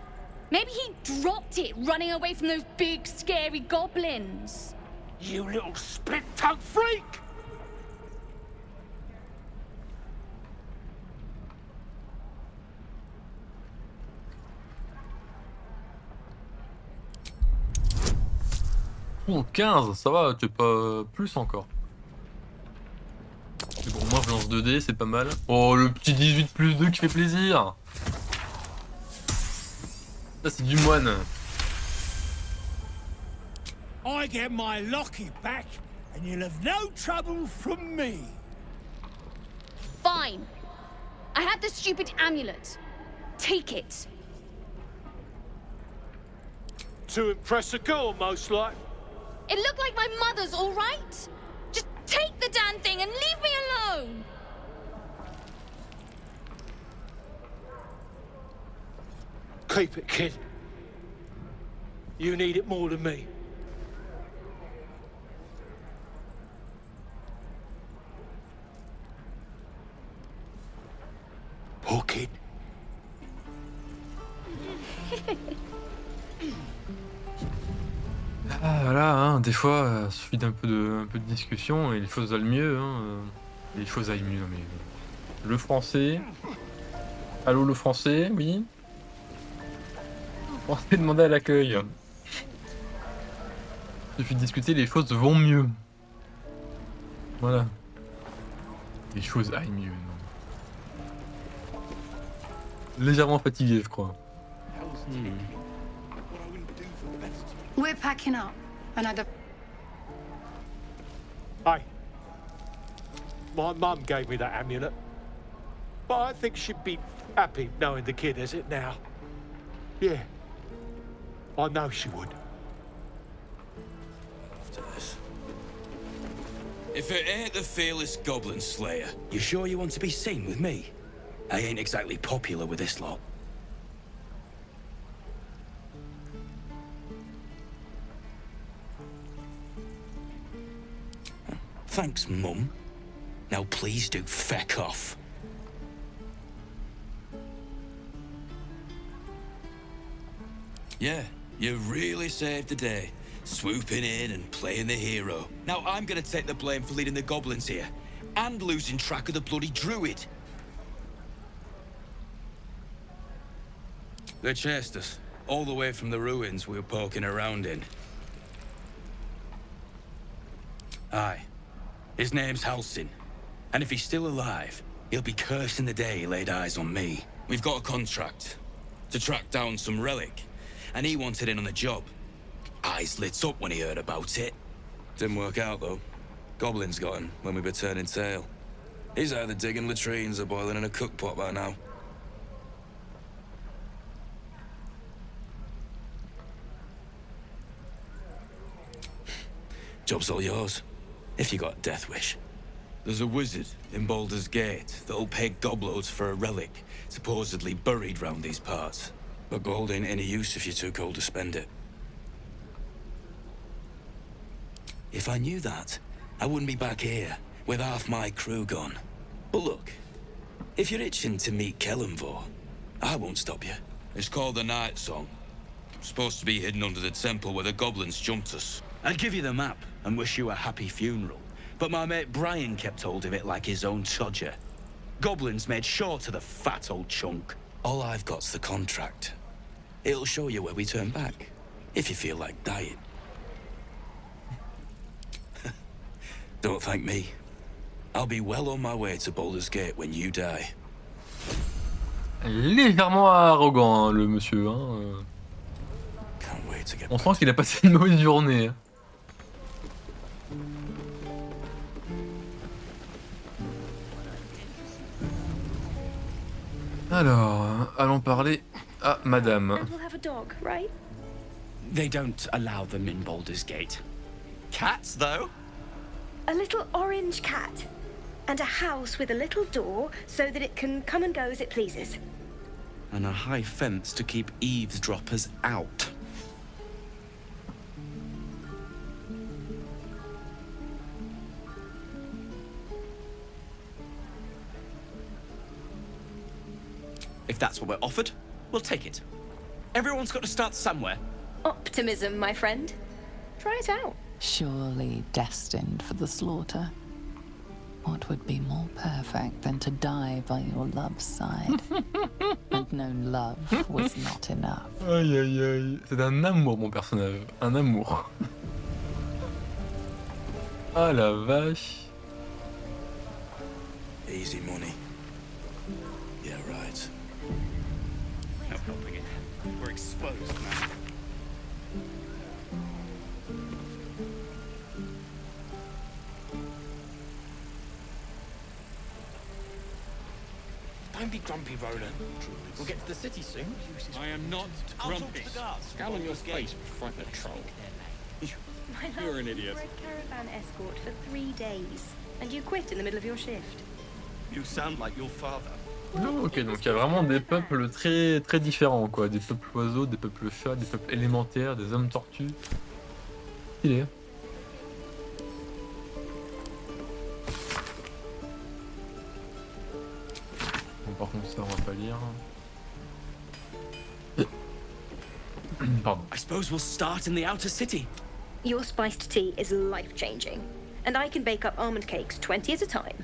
Maybe he dropped it running away from those big, scary goblins. You little split-tongued freak! Oh 15, ça va, tu es pas plus encore. Mais bon, moi je lance 2 dés, c'est pas mal. Oh le petit 18 plus 2 qui fait plaisir. Ça c'est du moine. I get my locket back, and you'll have no trouble from me. Fine. I have the stupid amulet. Take it. To impress a girl, most like. It looked like my mother's, all right? Just take the damn thing and leave me alone. Keep it, kid. You need it more than me. Poor kid. Ah voilà, hein, des fois, il suffit d'un peu de discussion et les choses aillent mieux. Hein, les choses aillent mieux, mais le français. Allô le français, oui. Français demandé à l'accueil. Suffit de discuter, les choses vont mieux. Voilà. Les choses aillent mieux. Non. Légèrement fatigué, je crois. We're packing up, and I don't. Hey. My mum gave me that amulet. But I think she'd be happy knowing the kid has it now. Yeah. I know she would. If it ain't the fearless goblin slayer, you sure you want to be seen with me? I ain't exactly popular with this lot. Thanks, Mum. Now please do feck off. Yeah, you really saved the day. Swooping in and playing the hero. Now I'm gonna take the blame for leading the goblins here. And losing track of the bloody druid. They chased us. All the way from the ruins we were poking around in. Aye. His name's Halsin. And if he's still alive, he'll be cursing the day he laid eyes on me. We've got a contract. To track down some relic. And he wanted in on the job. Eyes lit up when he heard about it. Didn't work out, though. Goblins got him when we were turning tail. He's either digging latrines or boiling in a cookpot by now. Job's all yours, if you got a death wish. There's a wizard in Baldur's Gate that'll pay gobloads for a relic, supposedly buried round these parts. But gold ain't any use if you're too cold to spend it. If I knew that, I wouldn't be back here, with half my crew gone. But look, if you're itching to meet Kellenvor, I won't stop you. It's called the Night Song. Supposed to be hidden under the temple where the goblins jumped us. I'd give you the map and wish you a happy funeral, but my mate Brian kept hold of it like his own Todger. Goblins made sure to the fat old chunk. All I've got's the contract. It'll show you where we turn back, if you feel like dying. Don't thank me. I'll be well on my way to Baldur's Gate when you die. Légèrement arrogant, hein, le monsieur. Hein. On sent qu'il a passé une mauvaise journée. Hein. Alors, allons parler à Madame. And we'll have a dog, right? They don't allow them in Baldur's Gate. Cats, though? A little orange cat. And a house with a little door so that it can come and go as it pleases. And a high fence to keep eavesdroppers out. If that's what we're offered, we'll take it. Everyone's got to start somewhere. Optimism, my friend. Try it out. Surely destined for the slaughter. What would be more perfect than to die by your love's side? And no love was not enough. Aïe aïe aïe. C'est un amour, mon personnage. Un amour. Ah la vache. Easy money. Yeah, right. No helping it. We're exposed now. Don't be grumpy, Roland. We'll get to the city soon. I am not grumpy. Scowl on your face would frighten a troll. My love, You're an idiot. You were a caravan escort for 3 days, and you quit in the middle of your shift. You sound like your father. Oh, ok, donc il y a vraiment des peuples très très différents, quoi. Des peuples oiseaux, des peuples chats, des peuples élémentaires, des hommes tortues. Stylé. Bon, par contre, ça, on va pas lire. Pardon. I suppose we'll start in the outer city. Your spiced tea is life-changing, and I can bake up almond cakes 20 at a time.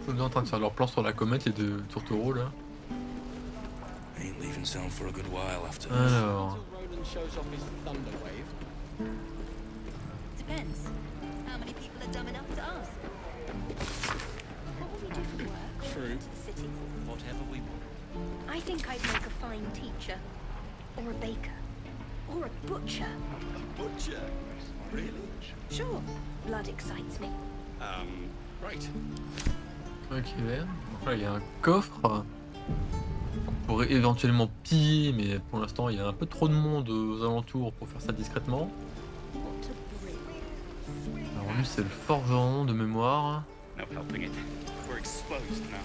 Ils sont bien en train de faire leur plan sur la comète, les deux tourtereaux là. Ain't leaving town for a good while after this. Alors, Roland shows off his thunder wave. Depends. How many people are dumb enough to ask? What will we do for work? True. To the city? Whatever we want. I think I'd make a fine teacher, or a baker, or a butcher. A butcher? Really? Sure, blood excites me. Right. ok. Donc là, il y a un coffre qu'on pourrait éventuellement piller, mais pour l'instant, il y a un peu trop de monde aux alentours pour faire ça discrètement. Alors lui, c'est le forgeron de mémoire. No helping it. We're exposed now.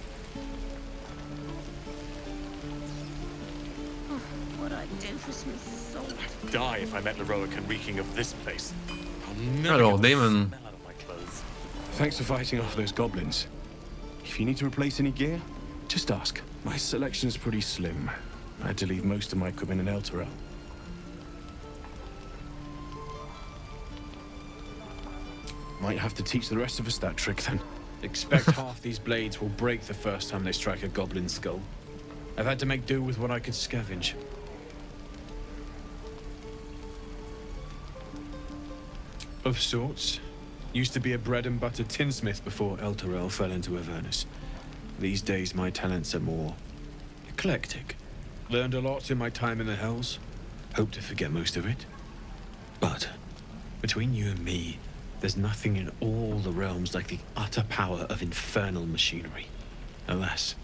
What I'd do for some salt. I'd die if I met Leroican reeking of this place. I'll never Alors, get the Damon. smell out of my clothes. Thanks for fighting off those goblins. If you need to replace any gear, just ask. My selection's pretty slim. I had to leave most of my equipment in Elturel. Might have to teach the rest of us that trick then. Expect half these blades will break the first time they strike a goblin skull. I've had to make do with what I could scavenge. Of sorts. Used to be a bread and butter tinsmith before Elturel fell into Avernus. These days my talents are more eclectic. Learned a lot in my time in the Hells. Hope to forget most of it. But between you and me, there's nothing in all the realms like the utter power of infernal machinery. Alas,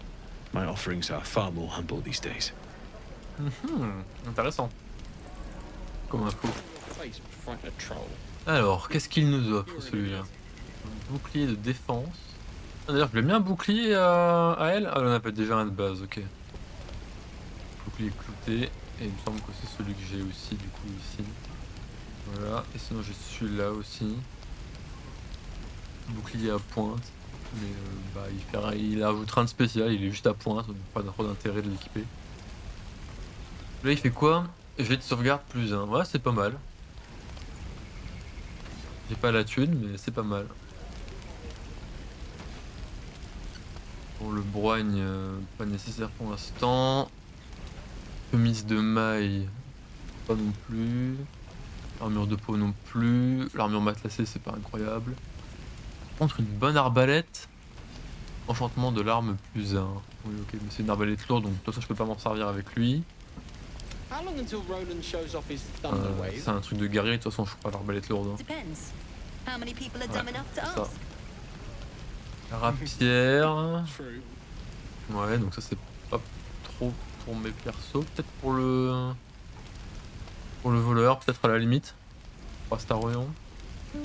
my offerings are far more humble these days. Intéressant. Comme info. Face would frighten a troll. Alors, qu'est-ce qu'il nous offre celui-là? Un bouclier de défense. Ah, d'ailleurs, je l'ai mis un bouclier à elle. Ah, elle en avait déjà un de base, ok. Bouclier clouté. Et il me semble que c'est celui que j'ai aussi, du coup, ici. Voilà. Et sinon, j'ai celui-là aussi. Bouclier à pointe. Mais bah, il ajoute rien de spécial, il est juste à pointe. Donc pas trop d'intérêt de l'équiper. Là, il fait quoi? Jet de sauvegarde plus 1. Ouais, c'est pas mal. J'ai pas la thune, mais c'est pas mal. Pour le broigne, pas nécessaire pour l'instant. Chemise de maille, pas non plus. Armure de peau non plus. L'armure matelassée, c'est pas incroyable. Par contre, une bonne arbalète. Enchantement de l'arme plus 1. Oui, ok, mais c'est une arbalète lourde, donc de toute façon, je peux pas m'en servir avec lui. How long until Roland shows off his thunder wave? C'est un truc de guerrier, de toute façon, je crois, l'arbalète lourde. Hein. Depends. How many people are dumb enough to Ça. ask? Rapière. True. Ouais, donc ça, c'est pas trop pour mes persos. Peut-être pour le voleur, peut-être à la limite. Pour Astarion. À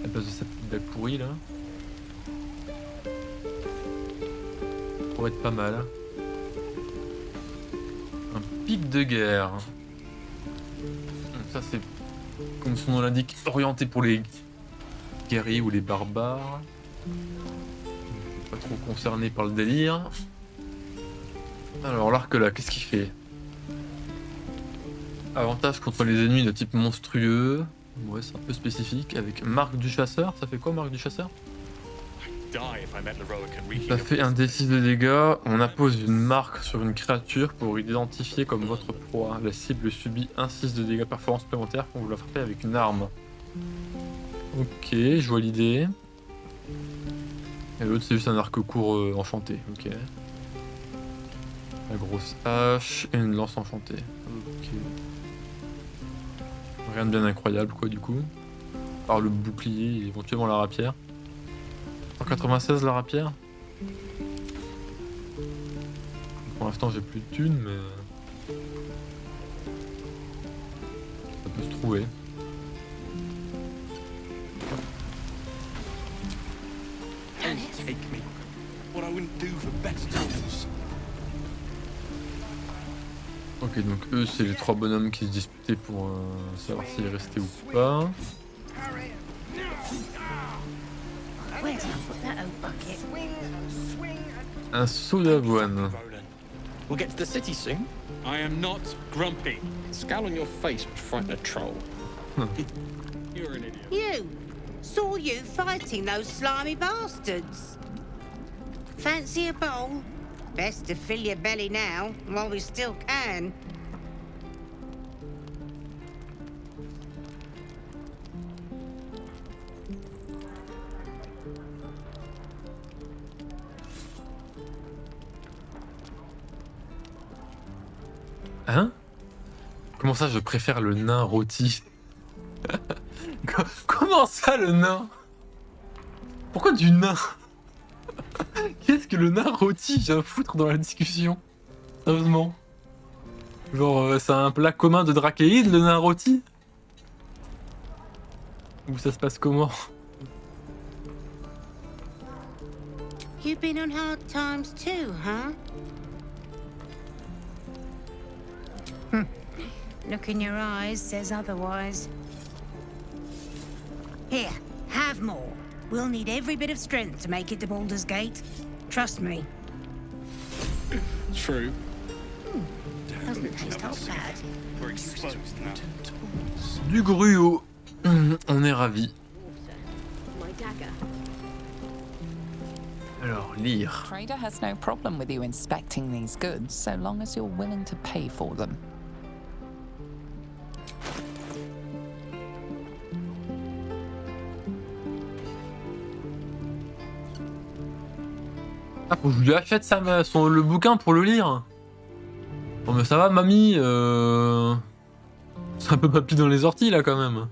la place de cette petite dague pourrie là. Ça pourrait être pas mal. Un pic de guerre. Donc ça c'est, comme son nom l'indique, orienté pour les guerriers ou les barbares. Pas trop concerné par le délire. Alors l'arc là, qu'est-ce qu'il fait? Avantage contre les ennemis de type monstrueux. Ouais, c'est un peu spécifique. Avec marque du chasseur, ça fait quoi marque du chasseur? Ça fait un D6 de dégâts. On impose une marque sur une créature pour l'identifier comme votre proie. La cible subit un 6 de dégâts perforants supplémentaires quand vous la frappez avec une arme. Ok, je vois l'idée. Et l'autre c'est juste un arc court enchanté. Ok. La grosse hache et une lance enchantée. Ok. Rien de bien incroyable quoi du coup. Par le bouclier et éventuellement la rapière. 196 la rapière. Pour l'instant j'ai plus de thunes mais ça peut se trouver. Take me. What I wouldn't do for better times. Ok, donc eux c'est les trois bonhommes qui se disputaient pour savoir s'ils restaient ou pas. Where's I put that old bucket? Un seau d'avoine. We'll get to the city soon. I am not grumpy. Scowl on your face would frighten a troll. You're an idiot. You! Saw you fighting those slimy bastards. Fancy a bowl? Best to fill your belly now, while we still can. Hein? Comment ça, je préfère le nain rôti? Comment ça, le nain? Pourquoi du nain? Qu'est-ce que le nain rôti vient foutre dans la discussion? Sérieusement? Genre, c'est un plat commun de Drakeïd, le nain rôti? Ou ça se passe comment? You've been on hard times too, huh? Look in your eyes says otherwise. Here, have more. We'll need every bit of strength to make it to Baldur's Gate. Trust me. True. Doesn't taste half bad. We're exposed now. Du gruau. On est ravis. My dagger. Alors, lire. Trader has no problem with you inspecting these goods so long as you're willing to pay for them. Ah, faut que je lui achète le bouquin pour le lire. Bon, mais ça va, mamie. C'est un peu papy dans les orties là quand même.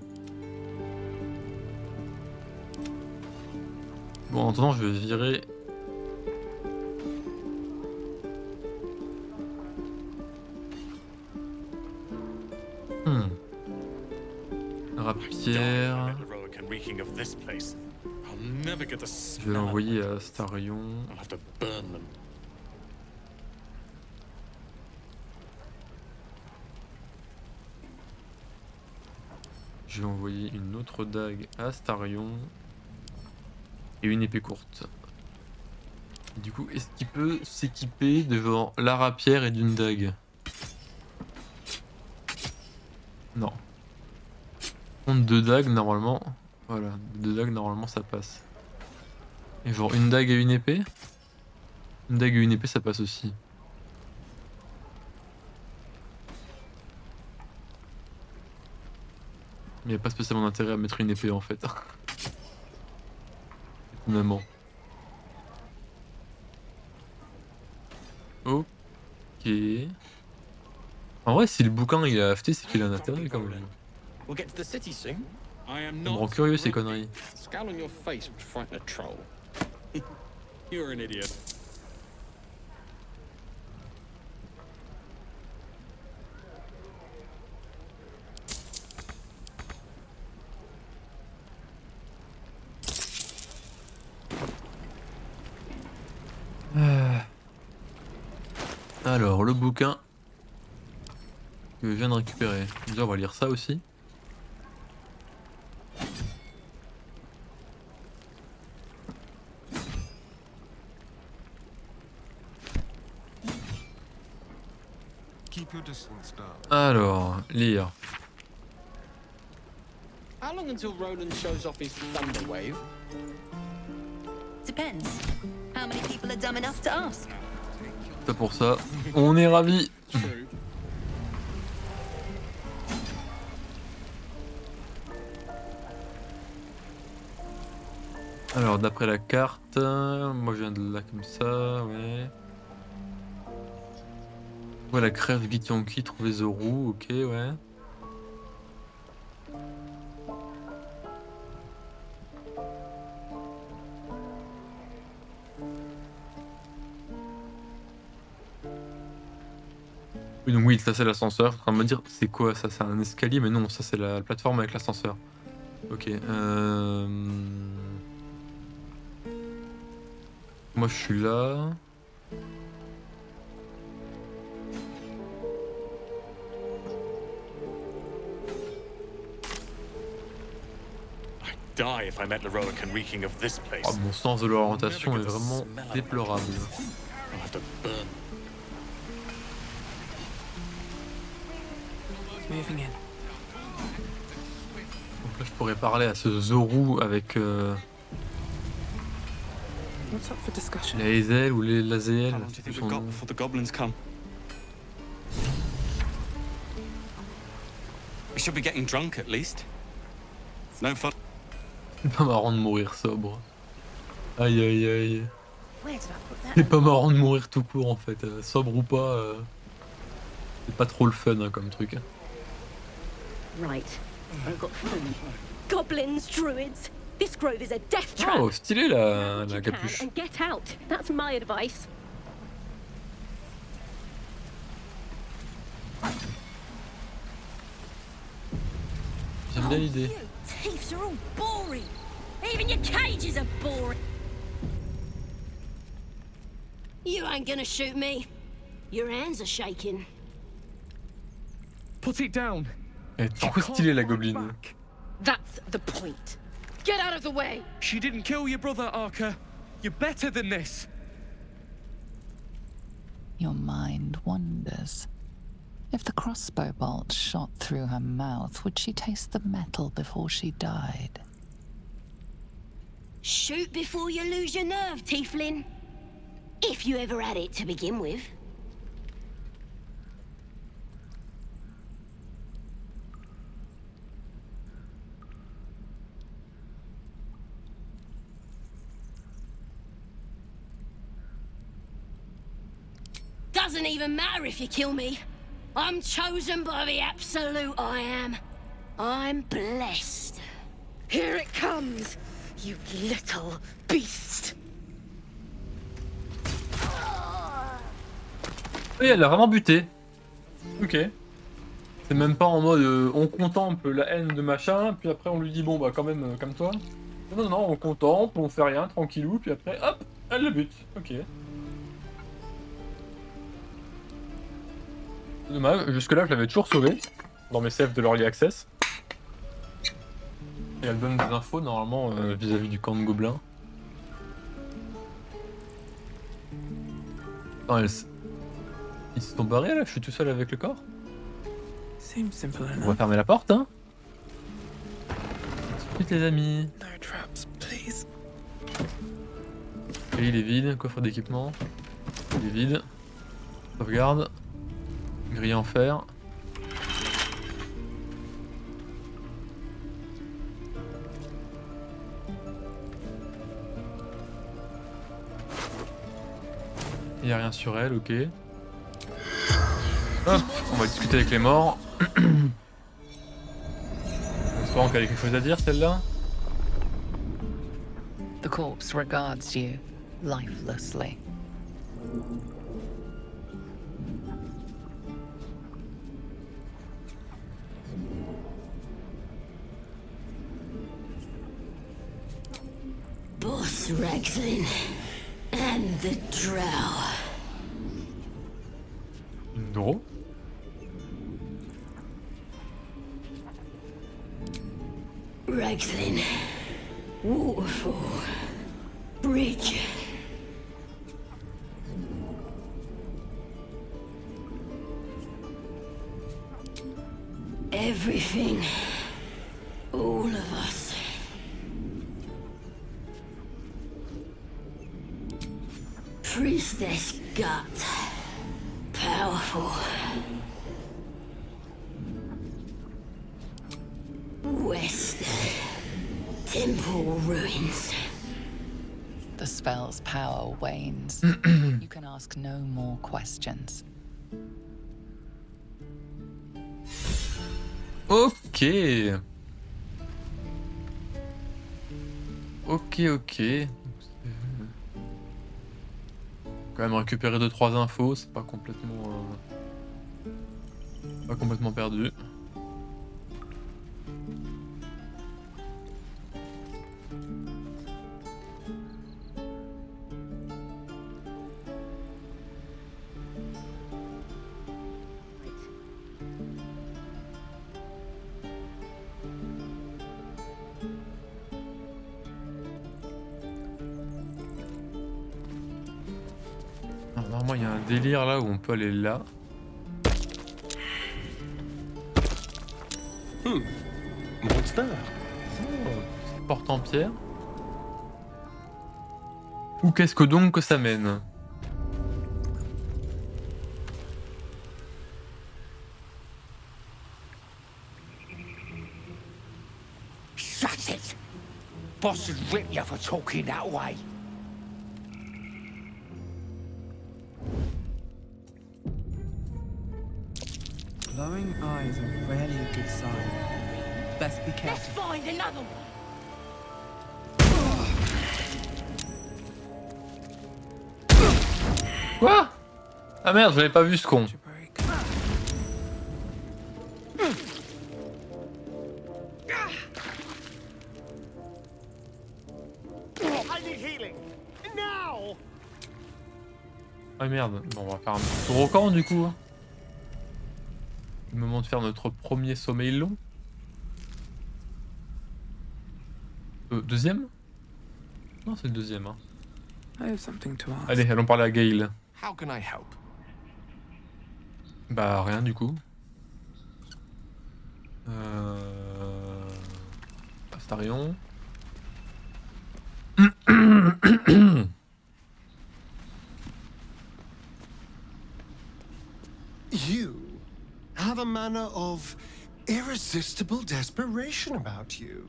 Bon, en attendant, je vais virer. Rapière. Je vais l'envoyer à Astarion. Je vais envoyer une autre dague à Astarion. Et une épée courte. Du coup, est-ce qu'il peut s'équiper de genre la rapière et d'une dague? Non. Contre 2 dagues, normalement. Voilà, 2 dagues, normalement ça passe. Et genre une dague et une épée? Une dague et une épée, ça passe aussi. Mais il n'y a pas spécialement d'intérêt à mettre une épée en fait. Étonnamment. Ok. En vrai, si le bouquin il est afté, c'est qu'il a un intérêt quand même. We'll get to the city soon. Ça me rend curieux ces conneries. Scowl on your face would frighten a troll. You're an idiot. Alors, le bouquin que je viens de récupérer. Déjà, on va lire ça aussi. Alors, lire. How long until Roland shows off his thunder wave? Depends. How many people are dumb enough to ask? C'est pour ça. On est ravis. Alors, d'après la carte, moi je viens de là comme ça, ouais. Ouais, la crève Githyanki, trouver Zorou, ok, ouais. Oui, donc oui, ça c'est l'ascenseur. On va me dire, c'est quoi ça? C'est un escalier, mais non, ça c'est la plateforme avec l'ascenseur. Ok. Moi je suis là. Die if I met Leroic and reeking of this place. Oh, mon sens de l'orientation est vraiment déplorable. I'll have to burn. Moving in. Donc là je pourrais parler à ce Zorou avec not up for discussion. Les Hazel ou les Lazéel. How long do you think we've got before the goblins come? We should be getting drunk at least. No fun. C'est pas marrant de mourir sobre. Aïe aïe aïe. Where did I put that? C'est pas marrant de mourir tout court en fait. Sobre ou pas, c'est pas trop le fun hein, comme truc. Right. I've got food. Goblins, druids. This grove is a death trap. Oh, stylé la capuche. And get out. That's my advice. J'aime bien l'idée. Thieves are all boring. Even your cages are boring. You ain't gonna shoot me. Your hands are shaking. Put it down. Elle est trop stylée la gobeline. That's the point. Get out of the way. She didn't kill your brother, Arca. You're better than this. Your mind wanders. If the crossbow bolt shot through her mouth, would she taste the metal before she died? Shoot before you lose your nerve, Tieflin. If you ever had it to begin with. Doesn't even matter if you kill me. I'm chosen by the absolute I am. I'm blessed. Here it comes, you little beast. Oui, elle l'a vraiment buté. Ok. C'est même pas en mode on contemple la haine de machin, puis après on lui dit bon bah quand même comme toi. Non, non, non, on contemple, on fait rien, tranquillou, puis après hop, elle le bute. Ok. Dommage, jusque-là je l'avais toujours sauvé dans mes saves de l'Early Access. Et elle donne des infos normalement vis-à-vis du camp de gobelins. Attends, ils se sont barrés là, je suis tout seul avec le corps. Seems simple On va enough. fermer la porte, hein. Tout de suite les amis. No traps, please. Et il est vide, coffre d'équipement. Il est vide. Sauvegarde. Grille en fer. Il n'y a rien sur elle, ok. Hop, on va discuter avec les morts. Espérons qu'elle ait quelque chose à dire celle-là. The corpse regards you lifelessly. Boss Rexlin and the Drow. Drow? Rexlin. Waterfall. Bridge. Everything. All of us. Priestess gut. Powerful. West. Temple ruins. The spell's power wanes. You can ask no more questions. Ok. Ok. Quand même récupérer 2-3 infos, c'est pas complètement perdu. Normalement il y a un délire là où on peut aller là. Monster. Oh, petite porte en pierre. Où qu'est-ce que donc que ça mène? Shut it! Boss would rip you for talking that way. Glowing eyes are rarely a good sign. Best be Let's careful. find another one. Quoi? Ah merde, je l'avais pas vu ce con. I need healing. Now! Ah merde, bon, on va faire un petit tour au camp du coup. Le moment de faire notre premier sommeil long. Deuxième? Non, c'est le deuxième. Hein. I have something to ask. Allez, allons parler à Gale. How can I help? Bah rien du coup. Astarion. You have a manner of irresistible desperation about you.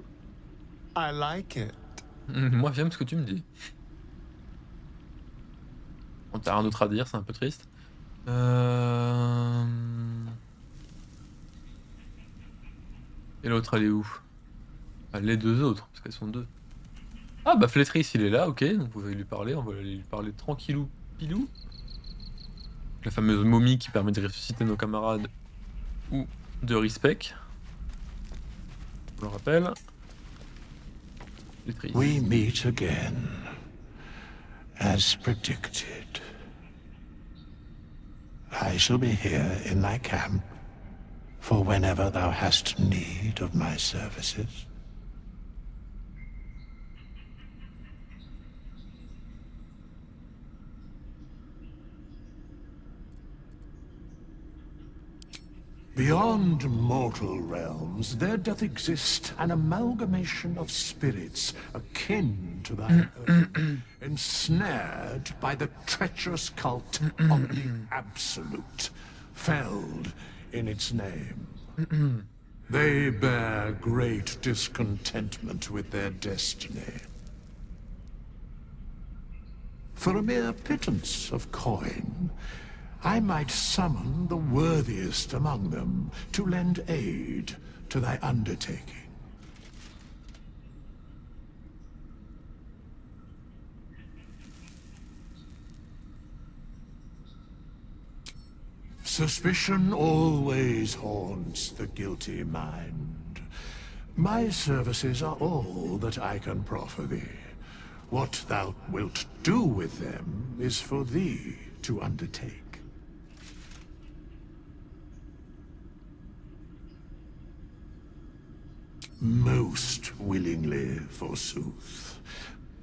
I like it. Moi j'aime ce que tu me dis. Bon, t'as rien d'autre à dire, c'est un peu triste. Et l'autre elle est où? Enfin, les deux autres, parce qu'elles sont deux. Ah bah Flétrice il est là, ok, donc vous pouvez lui parler, on va aller lui parler tranquillou pilou. La fameuse momie qui permet de ressusciter nos camarades ou de respect. Je le rappelle. Flétrice. We meet again, as predicted. I shall be here in thy camp for whenever thou hast need of my services. Beyond mortal realms, there doth exist an amalgamation of spirits akin to thy own, ensnared by the treacherous cult of the Absolute, felled in its name. They bear great discontentment with their destiny. For a mere pittance of coin, I might summon the worthiest among them to lend aid to thy undertaking. Suspicion always haunts the guilty mind. My services are all that I can proffer thee. What thou wilt do with them is for thee to undertake. Most willingly, forsooth.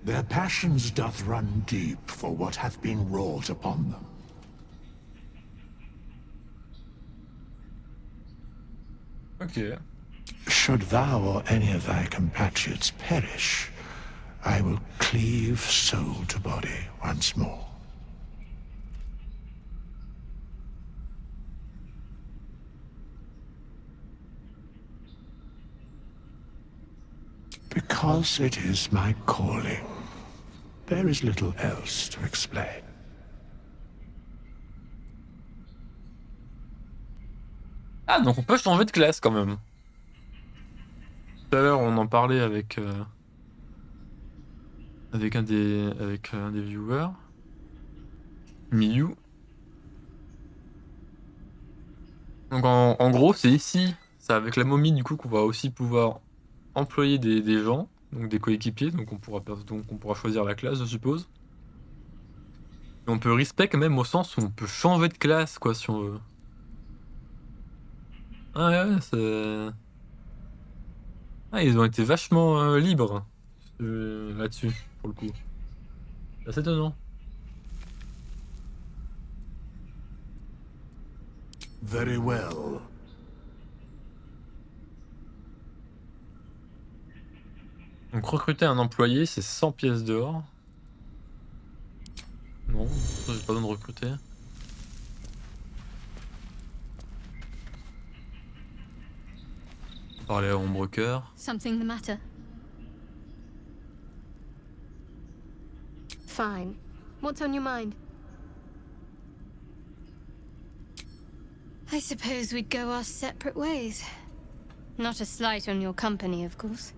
Their passions doth run deep for what hath been wrought upon them. Ok. Should thou or any of thy compatriots perish, I will cleave soul to body once more. Because it is my calling. There is little else to explain. Ah, donc on peut changer de classe quand même. Tout à l'heure, on en parlait avec un des viewers. Mieux. Donc en gros, c'est ici, c'est avec la momie du coup qu'on va aussi pouvoir employer des gens, donc des coéquipiers, donc on pourra choisir la classe, je suppose. Et on peut respect même au sens où on peut changer de classe, quoi, si on veut. Ah ouais, c'est... Ah, ils ont été vachement libres là-dessus, pour le coup. C'est assez étonnant. Very well. Donc recruter un employé, c'est 100 pièces d'or. Non, j'ai pas besoin de recruter. Parler à Ombrecoeur. Something the matter? Fine. What's on your mind? I suppose we'd go our separate ways. Not a slight on your company, of course.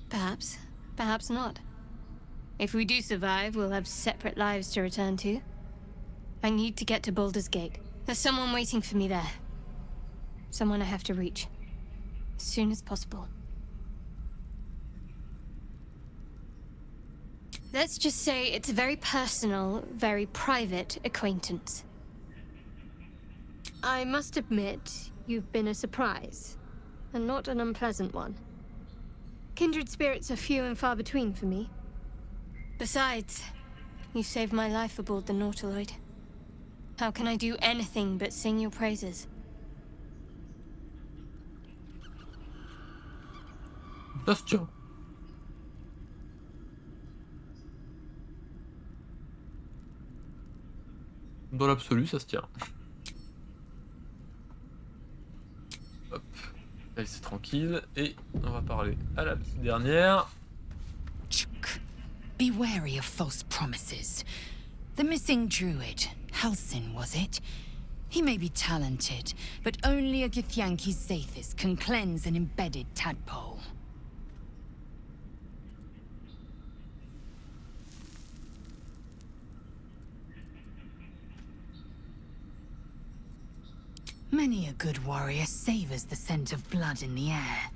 Perhaps. Perhaps not. If we do survive, we'll have separate lives to return to. I need to get to Baldur's Gate. There's someone waiting for me there. Someone I have to reach. As soon as possible. Let's just say it's a very personal, very private acquaintance. I must admit, you've been a surprise. And not an unpleasant one. Kindred spirits are few and far between for me. Besides, you saved my life aboard the Nautiloid. How can I do anything but sing your praises? Ça se tient. Dans l'absolu, ça se tient. Hop. Là, c'est tranquille. Et on va parler à la petite dernière. Be wary of false promises. The missing druid, Halsin, was it? He may be talented, but only a Githyanki Zathis can cleanse an embedded tadpole. Many a good warrior savors the scent of blood in the air.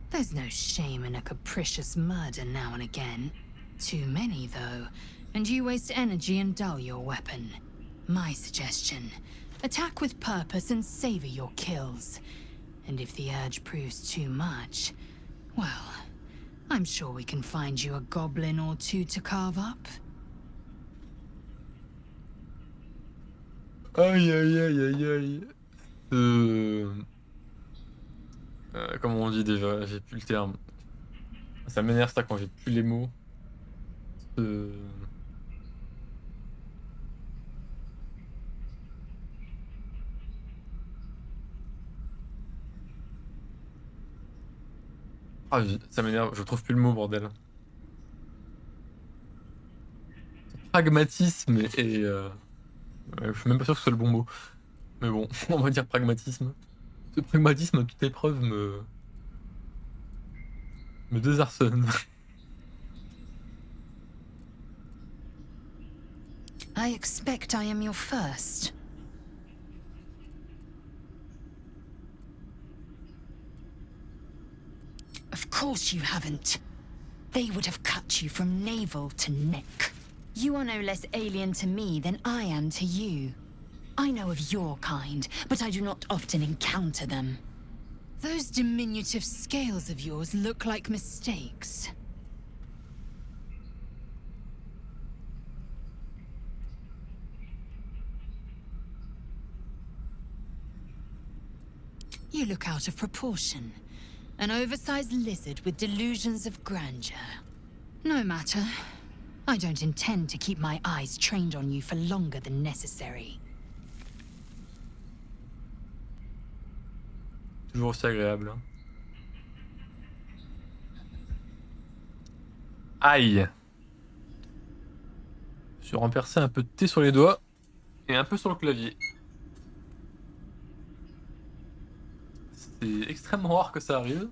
There's no shame in a capricious murder now and again. Too many, though, and you waste energy and dull your weapon. My suggestion, attack with purpose and savor your kills. And if the urge proves too much, well, I'm sure we can find you a goblin or two to carve up. Aïe aïe aïe aïe aïe. Comment on dit déjà? J'ai plus le terme. Ça m'énerve ça quand j'ai plus les mots. Ah, ça m'énerve, je trouve plus le mot, bordel. Pragmatisme et je suis même pas sûr que ce soit le bon mot. Mais bon, on va dire pragmatisme. Ce pragmatisme à toute épreuve me désarçonne. I expect I am your first. Of course you haven't. They would have cut you from navel to neck. You are no less alien to me than I am to you. I know of your kind, but I do not often encounter them. Those diminutive scales of yours look like mistakes. You look out of proportion. An oversized lizard with delusions of grandeur. No matter. I don't intend to keep my eyes trained on you for longer than necessary. Toujours aussi agréable. Hein. Aïe. Je suis renversé un peu de thé sur les doigts et un peu sur le clavier. C'est extrêmement rare que ça arrive.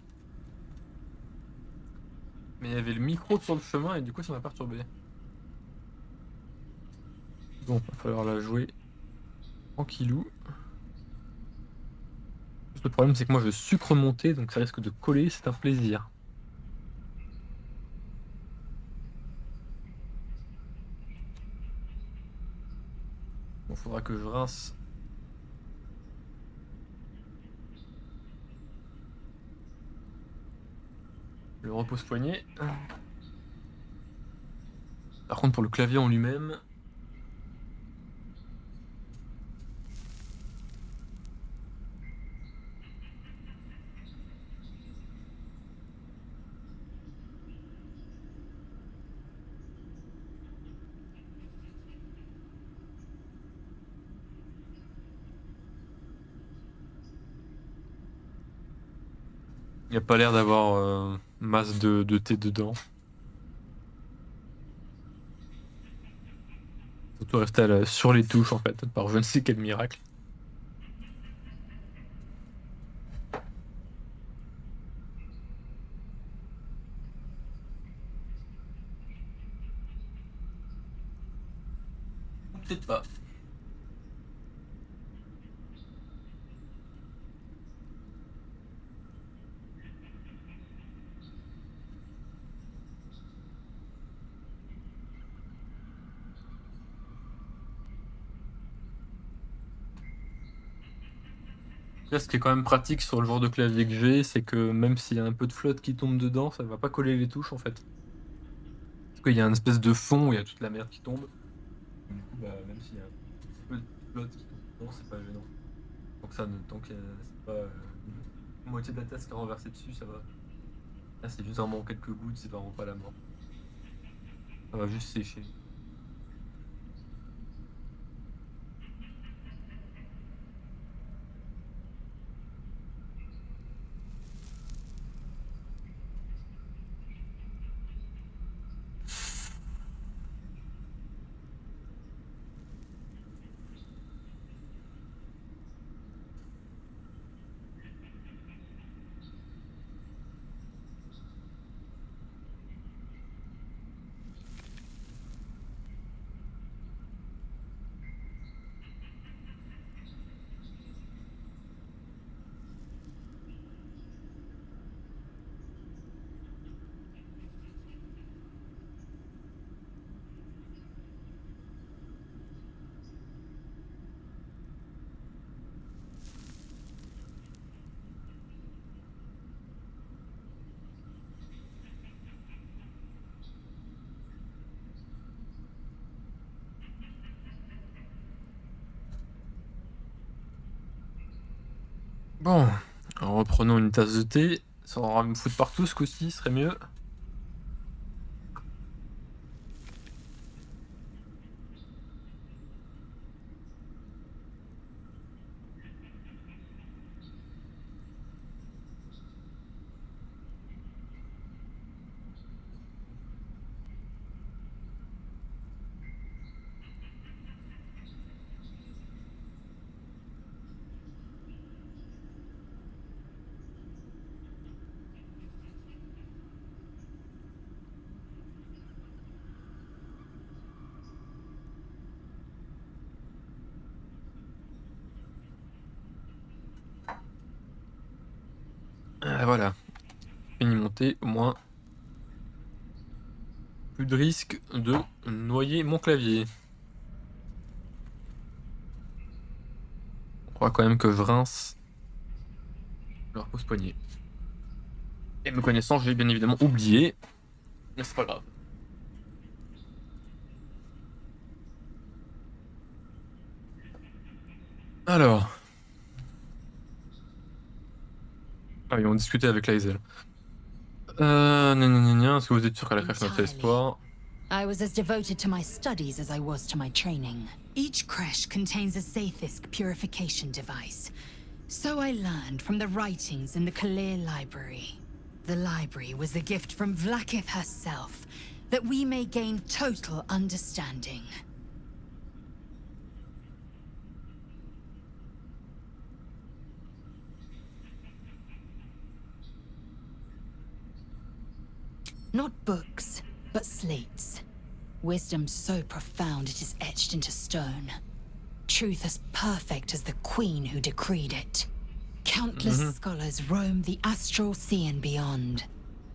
Mais il y avait le micro sur le chemin et du coup ça m'a perturbé. Bon, il va falloir la jouer tranquillou. Le problème c'est que moi je sucre mon thé donc ça risque de coller, c'est un plaisir. Bon, faudra que je rince. Le repose-poignet. Par contre pour le clavier en lui-même. Il n'y a pas l'air d'avoir masse de thé dedans. Surtout rester sur les touches en fait, par je ne sais quel miracle. Peut-être pas. Là, ce qui est quand même pratique sur le genre de clavier que j'ai, c'est que même s'il y a un peu de flotte qui tombe dedans, ça va pas coller les touches en fait. Parce qu'il y a une espèce de fond où il y a toute la merde qui tombe. Du coup, bah, même s'il y a un peu de flotte qui tombe dedans, c'est pas gênant. Donc ça, tant que c'est pas la moitié de la tasse qui est renversée dessus, ça va. Là, c'est juste vraiment quelques gouttes, c'est vraiment pas la mort. Ça va juste sécher. Bon, alors reprenons une tasse de thé. Ça va me foutre partout ce coup-ci, serait mieux. Voilà. Fini mon thé, au moins. Plus de risque de noyer mon clavier. On croit quand même que je rince le repose-poignet. Et me connaissant, j'ai bien évidemment oublié. Mais c'est pas grave. Alors. Ah oui, on discutait avec Laisel. Est-ce que vous êtes sûr qu'à la crèche notre espoir? I was as devoted to my studies as I was to my training. Each creche contains a Sathisk purification device. So I learned from the writings in the Kalir library. The library was a gift from Vlakith herself, that we may gain total understanding. Not books, but slates. Wisdom so profound it is etched into stone. Truth as perfect as the queen who decreed it. Countless scholars roam the astral sea and beyond,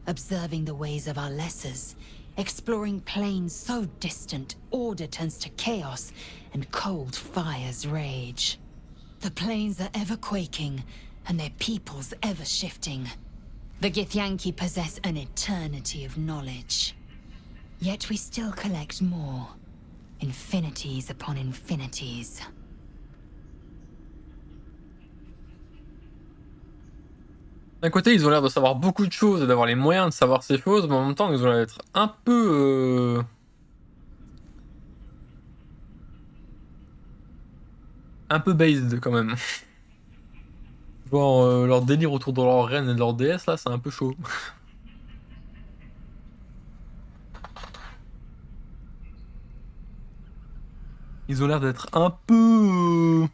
observing the ways of our lessers, exploring planes so distant, order turns to chaos, and cold fires rage. The planes are ever quaking, and their peoples ever shifting. The Githyanki possess an eternity of knowledge. Yet we still collect more. Infinities upon infinities. D'un côté, ils ont l'air de savoir beaucoup de choses et d'avoir les moyens de savoir ces choses, mais en même temps, ils ont l'air d'être un peu... un peu based, quand même. Genre, leur délire autour de leur reine et de leur déesse, là, c'est un peu chaud. Ils ont l'air d'être un peu...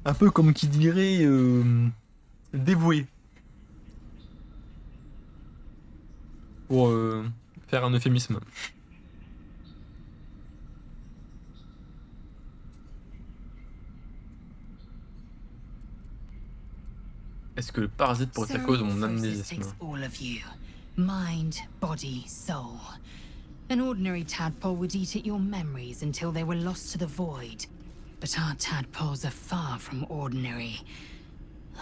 un peu comme qui dirait... dévoués. Pour faire un euphémisme. Est-ce que le parasite pourrait être la cause de mon amnésisme? All of you. Mind, body, soul. An ordinary tadpole would eat at your memories until they were lost to the void. But our tadpoles are far from ordinary.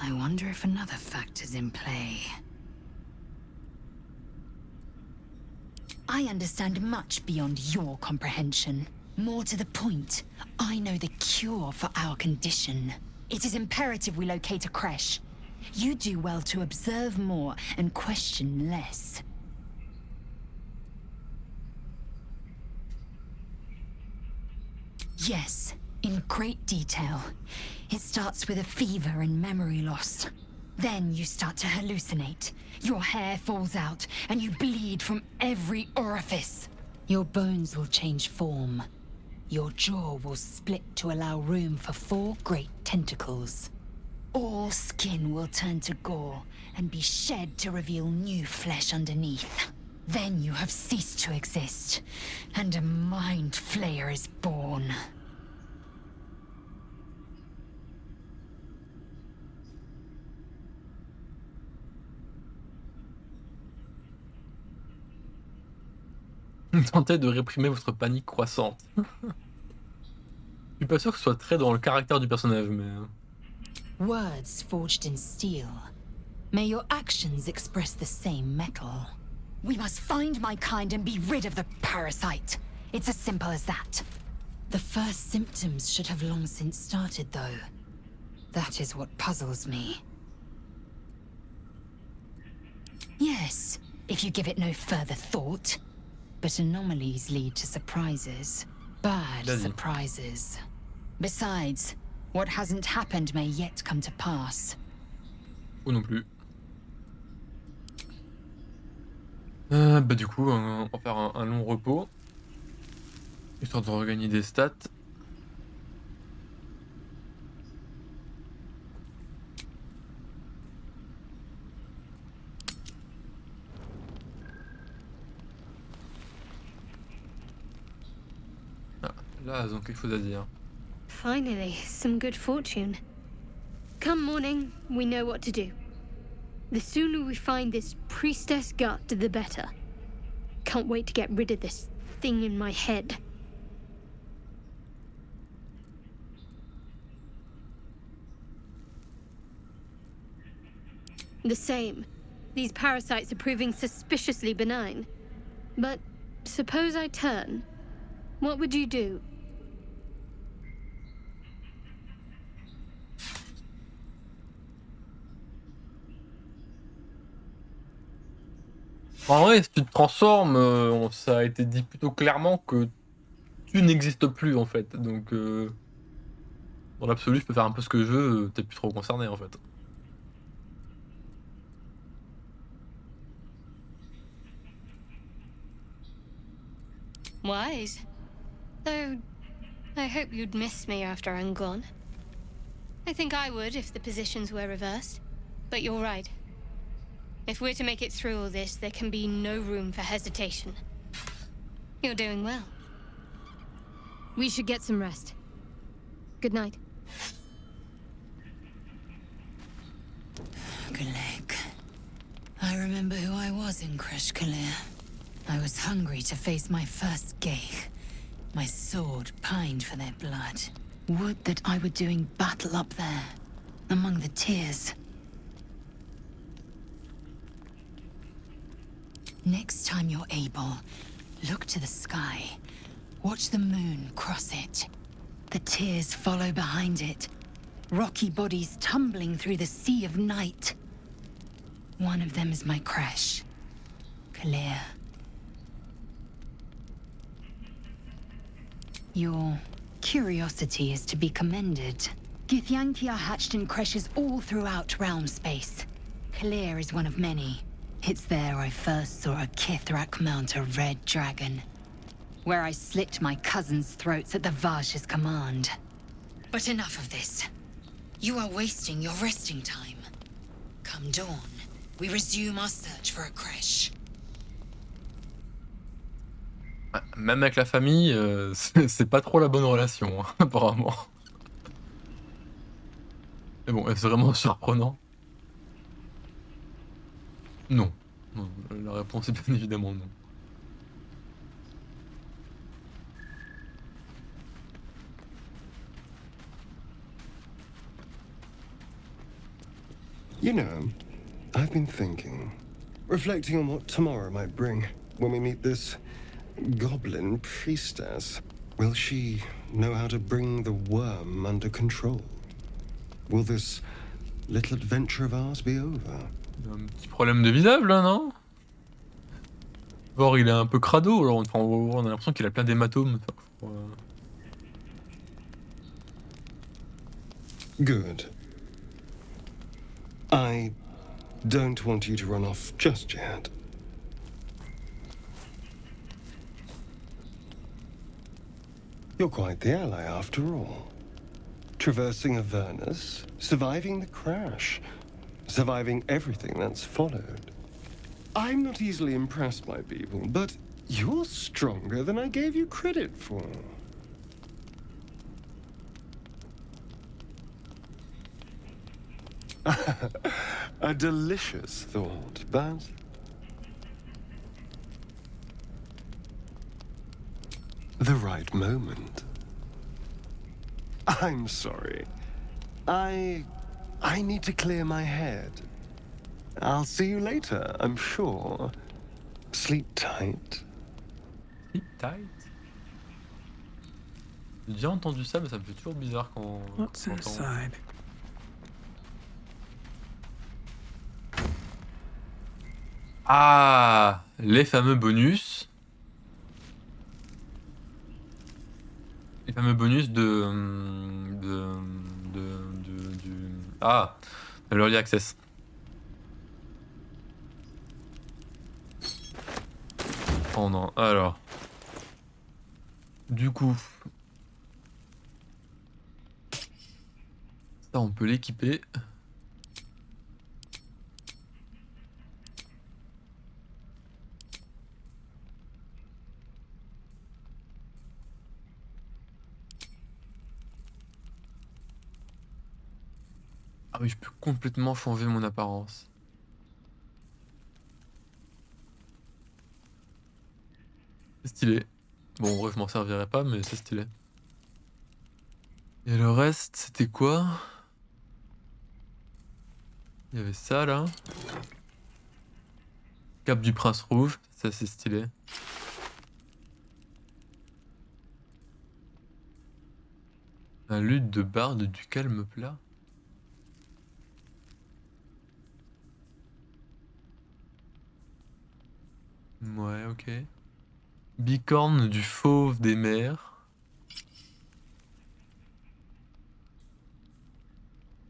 I wonder if another factor's in play. I understand much beyond your comprehension. More to the point, I know the cure for our condition. It is imperative we locate a creche. You do well to observe more and question less. Yes, in great detail. It starts with a fever and memory loss. Then you start to hallucinate. Your hair falls out, and you bleed from every orifice. Your bones will change form. Your jaw will split to allow room for 4 great tentacles. All skin will turn to gore and be shed to reveal new flesh underneath. Then you have ceased to exist, and a mind flayer is born. Tentez de réprimer votre panique croissante. Je suis pas sûr que ce soit très dans le caractère du personnage, mais... Words forged in steel. May your actions express the same metal. We must find my kind and be rid of the parasite. It's as simple as that. The first symptoms should have long since started, though. That is what puzzles me. Yes, if you give it no further thought. But anomalies lead to surprises. Bad surprises. Besides, what hasn't happened may yet come to pass. Ou non plus. Bah du coup, on va faire un long repos. Histoire de regagner des stats. Ah, là, ils ont quelque chose à dire. Finally, some good fortune. Come morning, we know what to do. The sooner we find this priestess gut, the better. Can't wait to get rid of this thing in my head. The same. These parasites are proving suspiciously benign. But suppose I turn. What would you do? En vrai, si tu te transformes, ça a été dit plutôt clairement que tu n'existes plus en fait. Donc, dans l'absolu, je peux faire un peu ce que je veux, t'es plus trop concerné en fait. Wise. Though, I hope you'd miss me after I'm gone. I think I would if the positions were reversed. But you're right. If we're to make it through all this, there can be no room for hesitation. You're doing well. We should get some rest. Good night. Galek. I remember who I was in Kresh Kalir. I was hungry to face my first Geich. My sword pined for their blood. Would that I were doing battle up there, among the tears. Next time you're able, look to the sky. Watch the moon cross it. The tears follow behind it. Rocky bodies tumbling through the sea of night. One of them is my crash. Kalir. Your curiosity is to be commended. Githyanki are hatched in creches all throughout realm space. Clear is one of many. It's there I first saw a Kithrak mount a red dragon, where I slit my cousins' throats at the Vash's command. But enough of this. You are wasting your resting time. Come dawn, we resume our search for a crèche. Même avec la famille, c'est pas trop la bonne relation, hein, apparemment. Mais bon, est-ce vraiment surprenant? Non. Non. La réponse est bien évidemment non. You know, I've been thinking, reflecting on what tomorrow might bring when we meet this goblin priestess. Will she know how to bring the worm under control? Will this little adventure of ours be over? Un petit problème de visage là, non? Or il est un peu crado, alors enfin, on a l'impression qu'il a plein d'hématomes. Good. I don't want you to run off just yet. You're quite the ally after all. Traversing Avernus, surviving the crash, surviving everything that's followed. I'm not easily impressed by people, but you're stronger than I gave you credit for. A delicious thought, but the right moment. I'm sorry. I need to clear my head. I'll see you later, I'm sure. Sleep tight. Sleep tight? J'ai déjà entendu ça, mais ça me fait toujours bizarre quand What's inside? Ah, les fameux bonus. Les fameux bonus du l'early access. Oh non, alors. Du coup. Ça, on peut l'équiper. Ah oui, je peux complètement changer mon apparence. C'est stylé. Bon, en vrai, je m'en servirai pas, mais c'est stylé. Et le reste, c'était quoi? Il y avait ça, là. Cape du prince rouge, ça c'est stylé. Un luth de barde du calme plat. Ouais, ok. Bicorne du fauve des mers.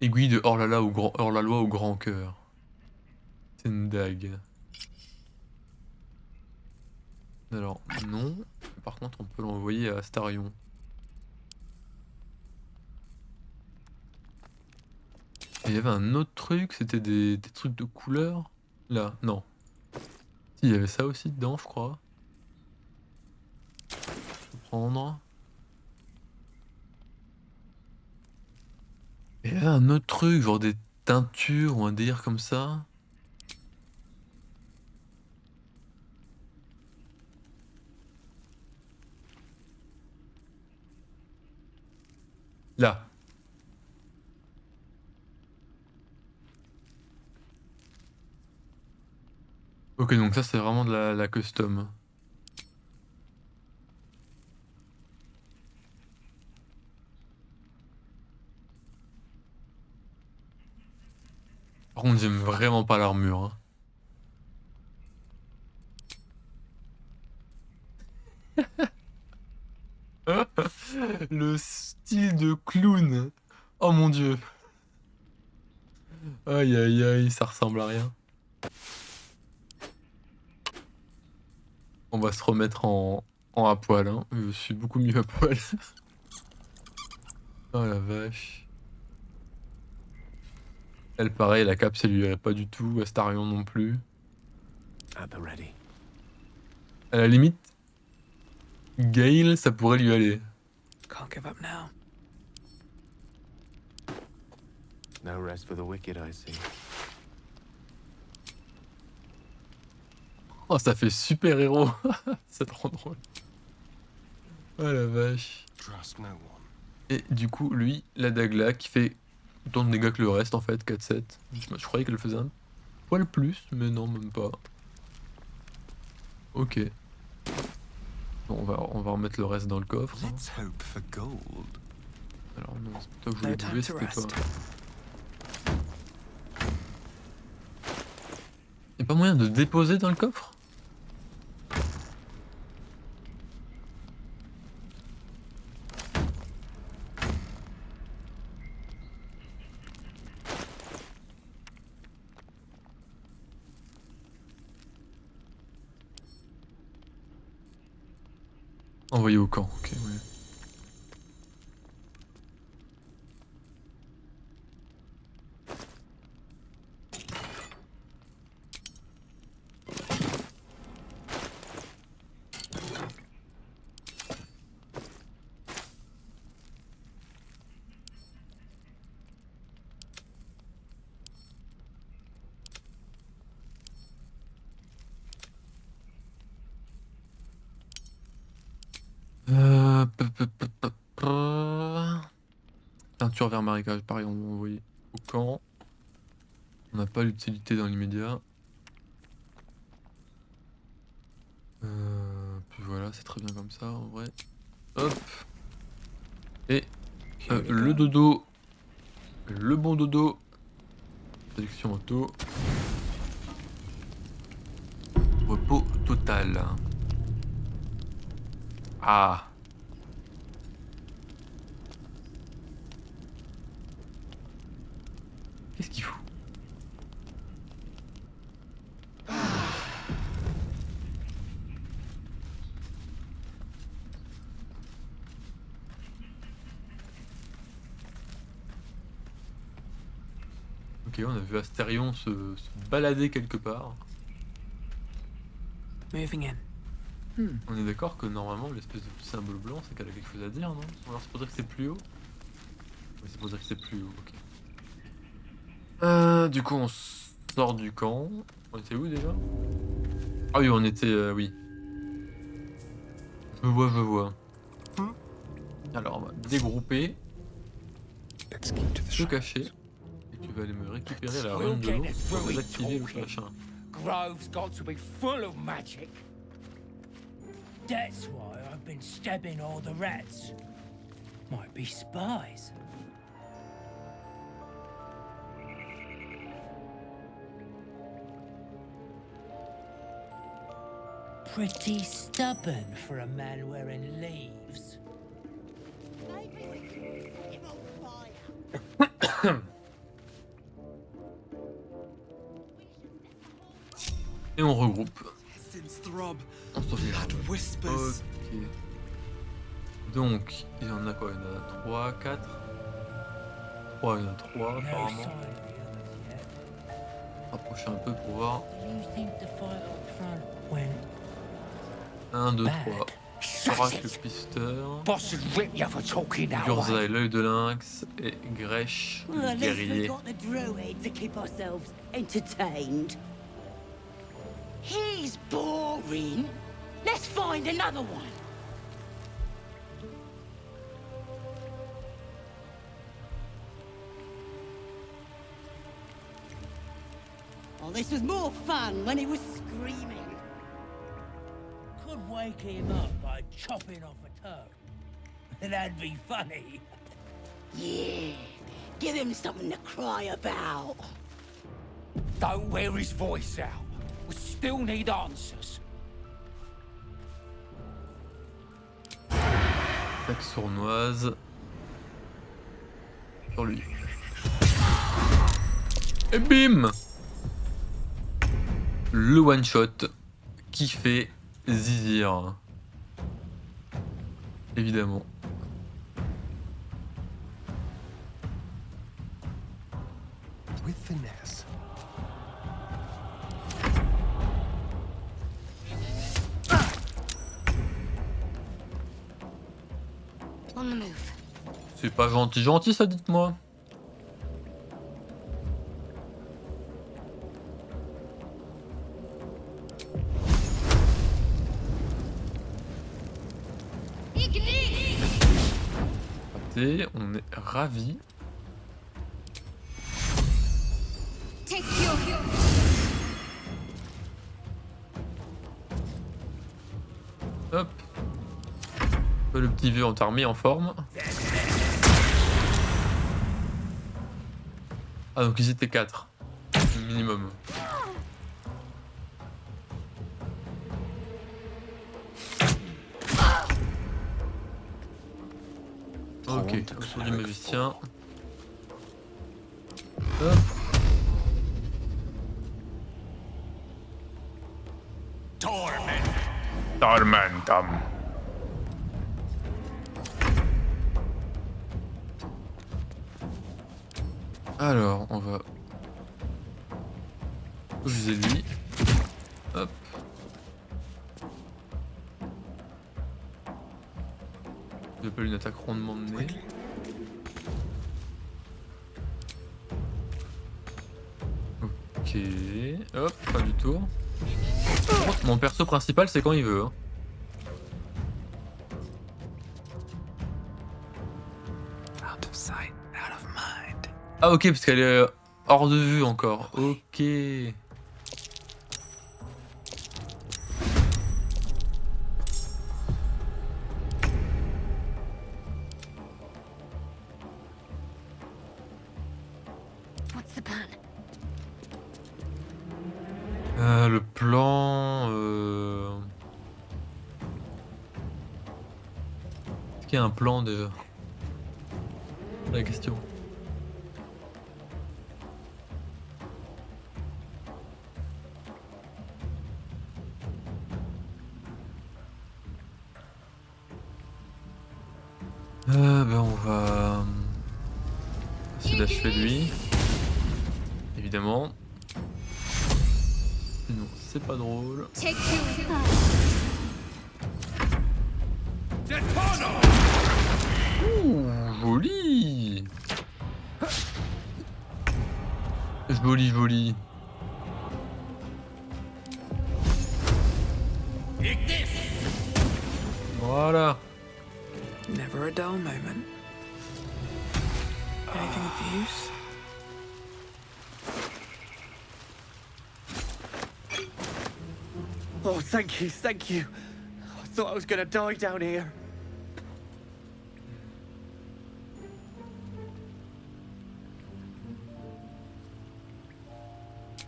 Aiguille de hors-la-loi au grand cœur. C'est une dague. Alors, non. Par contre, on peut l'envoyer à Astarion. Et il y avait un autre truc, c'était des trucs de couleur. Là, non. Si, il y avait ça aussi dedans, je crois. Je peux prendre. Et il y avait un autre truc, genre des teintures ou un délire comme ça. Là. Ok, donc ça c'est vraiment de la custom. Par contre, j'aime vraiment pas l'armure. Hein. Le style de clown. Oh mon dieu. Aïe aïe aïe, ça ressemble à rien. On va se remettre en à poil, hein. Je suis beaucoup mieux à poil. Oh la vache. Elle pareil, la cape ça lui irait pas du tout, Astarion non plus. At the ready. À la limite, Gale ça pourrait lui aller. Can't give up now. No rest for the wicked, I see. Oh ça fait super héros. C'est trop drôle. Oh la vache. Trust no one. Et du coup lui, la dague là qui fait autant de dégâts que le reste en fait, 4-7. Je croyais qu'elle faisait un poil plus, mais non même pas. Ok. Bon, on va remettre le reste dans le coffre. Hein. Let's hope for gold. Alors non, c'est pas toi que je voulais bouger, c'était toi. Y'a pas moyen de déposer dans le coffre? Envoyé au camp, ok, ouais. Peinture vers marécage, pareil, on va envoyer au camp. On n'a pas l'utilité dans l'immédiat. Puis voilà, c'est très bien comme ça en vrai. Hop. Et le dodo. Le bon dodo. Sélection auto. Repos total. Ah. Qu'est-ce qu'il faut? Ok, on a vu Astarion se balader quelque part. Moving in. On est d'accord que normalement l'espèce de petit symbole blanc c'est qu'elle a quelque chose à dire, non? Alors c'est pour dire que c'est plus haut? Oui, c'est pour dire que c'est plus haut, ok. Du coup on sort du camp. On était où déjà? Ah oui, on était... oui. Je vois. Alors on va dégrouper. Se cacher. Et tu vas aller me récupérer la rune de l'eau pour désactiver le machin. Grove's got to be full of magic. That's why I've been stabbing all the rats. Might be spies. Pretty stubborn for a man wearing leaves. Et on regroupe. On sauvegarde. Ok. Donc, il y en a quoi? Il y en a 3, 4 3, il y en a 3 apparemment. Rapprocher un peu pour voir. 1, 2, 3. Oracle Pisteur. Gurza et l'œil de lynx. Et Grèche, le guerrier. got the druid to keep ourselves entertained. He's boring. Let's find another one. Oh, this was more fun when he was screaming. Could wake him up by chopping off a toe. That'd be funny. Yeah, give him something to cry about. Don't wear his voice out. We still need answers. Attaque sournoise. sur lui. Et bim! Le one shot qui fait zizir. Évidemment. With finesse. On the move. C'est pas gentil ça, dites-moi. Raté, on est ravis. Hop. Le petit vieux entamé en forme. Ah donc ils étaient 4. Minimum. Ok, sur du magicien. Hop. Tormentum. Alors, on va viser lui. Hop. J'appelle une attaque rondement menée. Ok. Hop, fin du tour. Mon perso principal, c'est quand il veut. Hein. Ah ok, parce qu'elle est hors de vue encore. Ok. What's the plan? Le plan... Est-ce qu'il y a un plan déjà? La question. Ben on va essayer d'achever lui, évidemment. Sinon c'est pas drôle. Ouh, joli. Joli, joli. Voilà. Never a dull moment. Anything of use? Oh, thank you, thank you. I thought I was gonna die down here.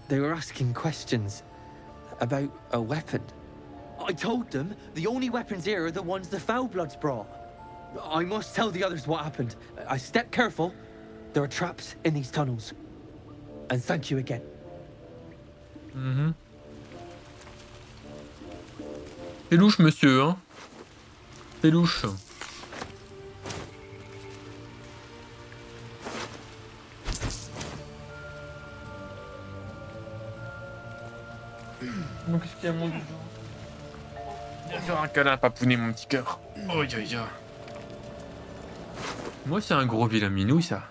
They were asking questions about a weapon. I told them the only weapons here are the ones the Foulbloods brought. I must tell the others what happened. I stepped careful. There are traps in these tunnels. And thank you again. Mm-hmm. C'est louche, monsieur, hein. C'est louche. Donc, qu'est-ce qu'il y a, mon Dieu? Viens faire un câlin, papounet, mon petit cœur. Oh, ya, ya. Moi, c'est un gros vilain minouille, ça.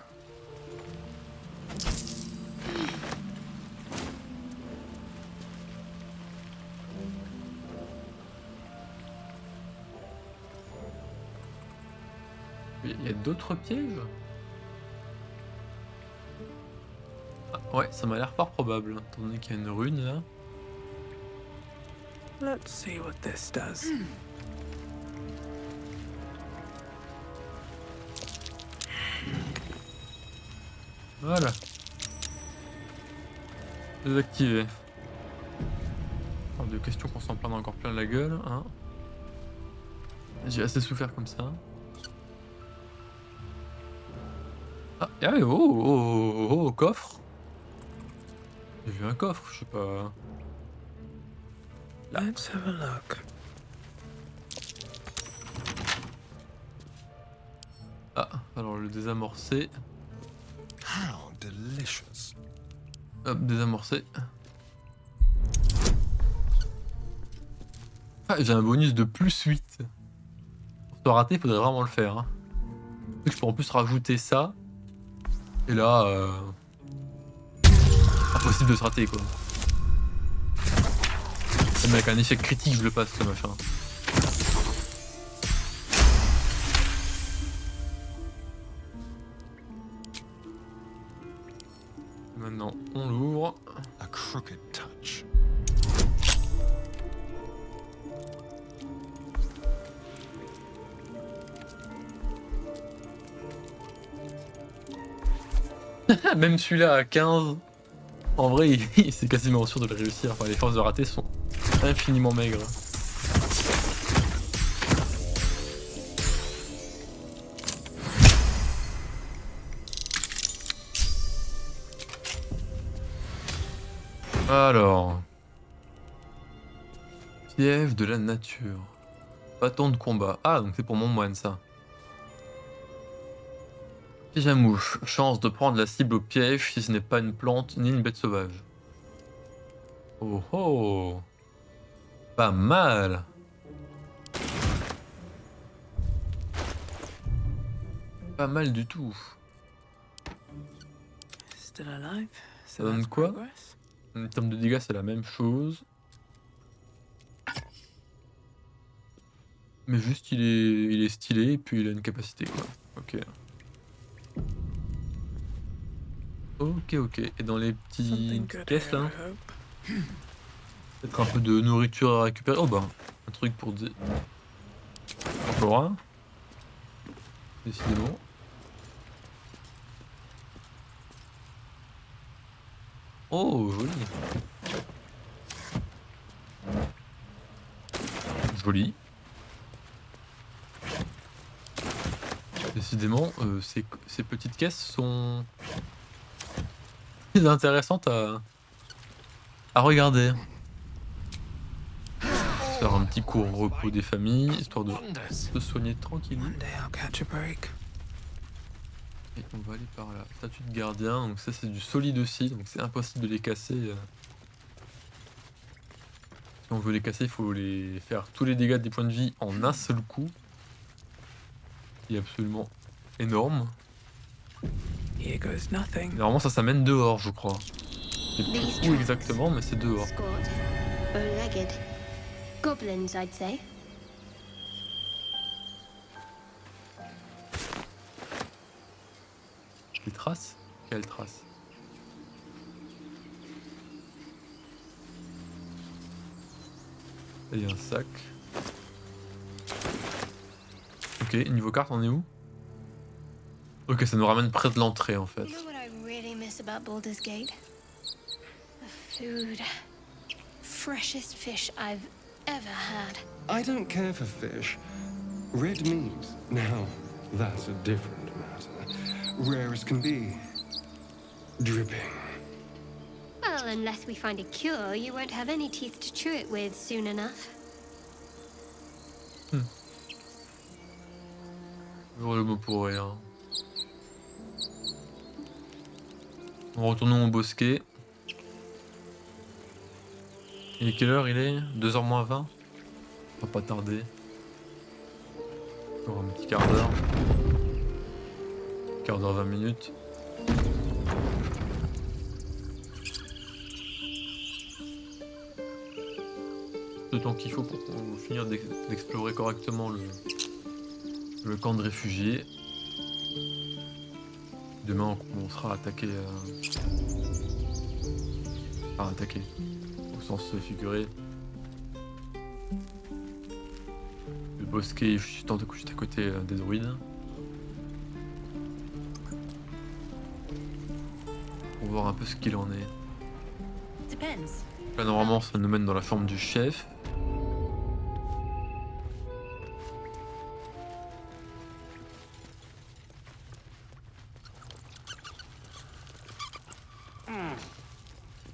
Il y a d'autres pièges? Ah, ouais, ça m'a l'air fort probable, étant donné qu'il y a une rune là. Let's see what this does. Voilà. Désactiver. Hors de question qu'on s'en prenne encore plein la gueule, hein. J'ai assez souffert comme ça. Ah, oh, oh, oh, oh, oh, coffre. J'ai vu un coffre, je sais pas. Let's have a look. Ah, alors le désamorcer. How delicious. Hop, désamorcer. Ah, j'ai un bonus de plus 8. Pour te rater, il faudrait vraiment le faire. Hein. Je peux en plus rajouter ça. Et là, impossible de se rater quoi. Même avec un échec critique, je le passe ce machin. Maintenant, on l'ouvre. A crooked touch. Même celui-là à 15. En vrai, c'est quasiment sûr de le réussir. Enfin, les chances de rater sont infiniment maigres. Alors. Piège de la nature. Bâton de combat. Ah, donc c'est pour mon moine ça. Piège à mouche. Chance de prendre la cible au piège si ce n'est pas une plante ni une bête sauvage. Oh oh. Pas mal. Pas mal du tout. Still alive? Ça donne quoi? En termes de dégâts, c'est la même chose. Mais juste, il est stylé et puis il a une capacité, quoi. Ok. Ok, ok. Et dans les petites caisses, là, peut-être un peu de nourriture à récupérer. Oh, bah, un truc pour... Encore un. Décidément. Oh, joli. Joli. Décidément, ces petites caisses sont intéressantes à regarder. Faire un petit court repos des familles, histoire de se soigner tranquillement. Et on va aller par là. Statue de gardien, donc ça c'est du solide aussi, donc c'est impossible de les casser. Si on veut les casser, il faut les faire tous les dégâts des points de vie en un seul coup. Qui est absolument énorme. Normalement ça mène dehors, je crois. Je sais plus où exactement, mais c'est dehors. Bow-legged. Goblins, I'd say. Les traces? Quelles traces? Il y a un sac. Ok, niveau carte, on est où? Ok, ça nous ramène près de l'entrée en fait. You know what I really miss about Baldur's Gate? The food. Freshest fish I've ever had. I don't care for fish. Red meat, now, that's a different matter. Rare as can be. Dripping. Well, unless we find a cure, you won't have any teeth to chew it with soon enough. Toujours le mot pour rien. Retournons au bosquet. Et quelle heure il est? 2h moins 20. On va pas tarder. Encore un petit quart d'heure. Quart d'heure, 20 minutes. Le temps qu'il faut pour finir d'explorer correctement le camp de réfugiés. Demain on commencera à attaquer... Enfin attaquer, au sens figuré. Le bosquet juste à côté des druides. Pour voir un peu ce qu'il en est. Là normalement ça nous mène dans la chambre du chef.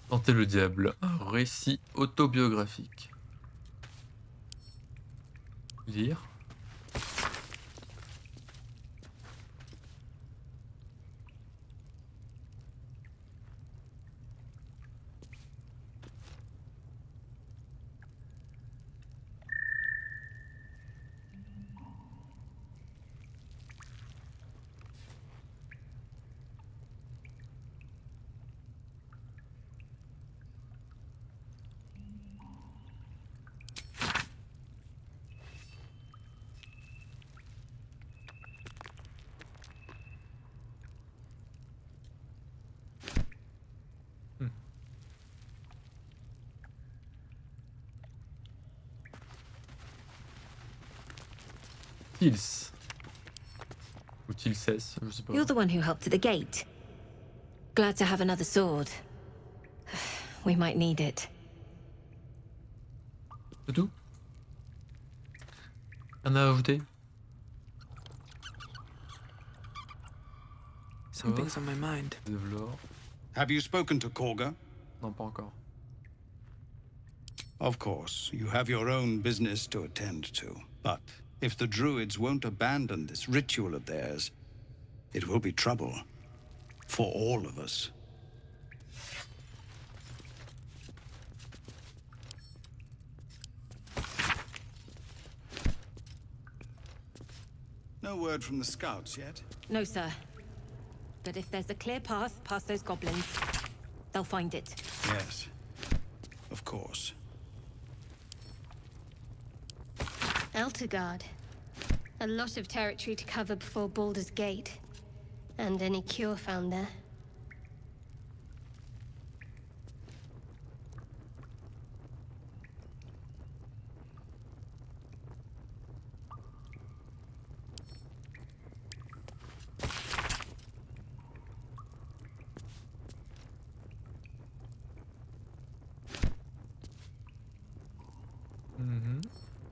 Tenter le diable, un récit autobiographique. Lire. Tils. Ou Tilses, je sais pas. You're the one who helped at the gate. Glad to have another sword. We might need it. C'est tout? Rien à ajouter? Something's on my mind. Have you spoken to Korga? Non, pas encore. Of course, you have your own business to attend to. But if the druids won't abandon this ritual of theirs, it will be trouble for all of us. No word from the scouts yet? No, sir. But if there's a clear path past those goblins, they'll find it. Yes, of course. Eltergard. A lot of territory to cover before Baldur's Gate. And any cure found there.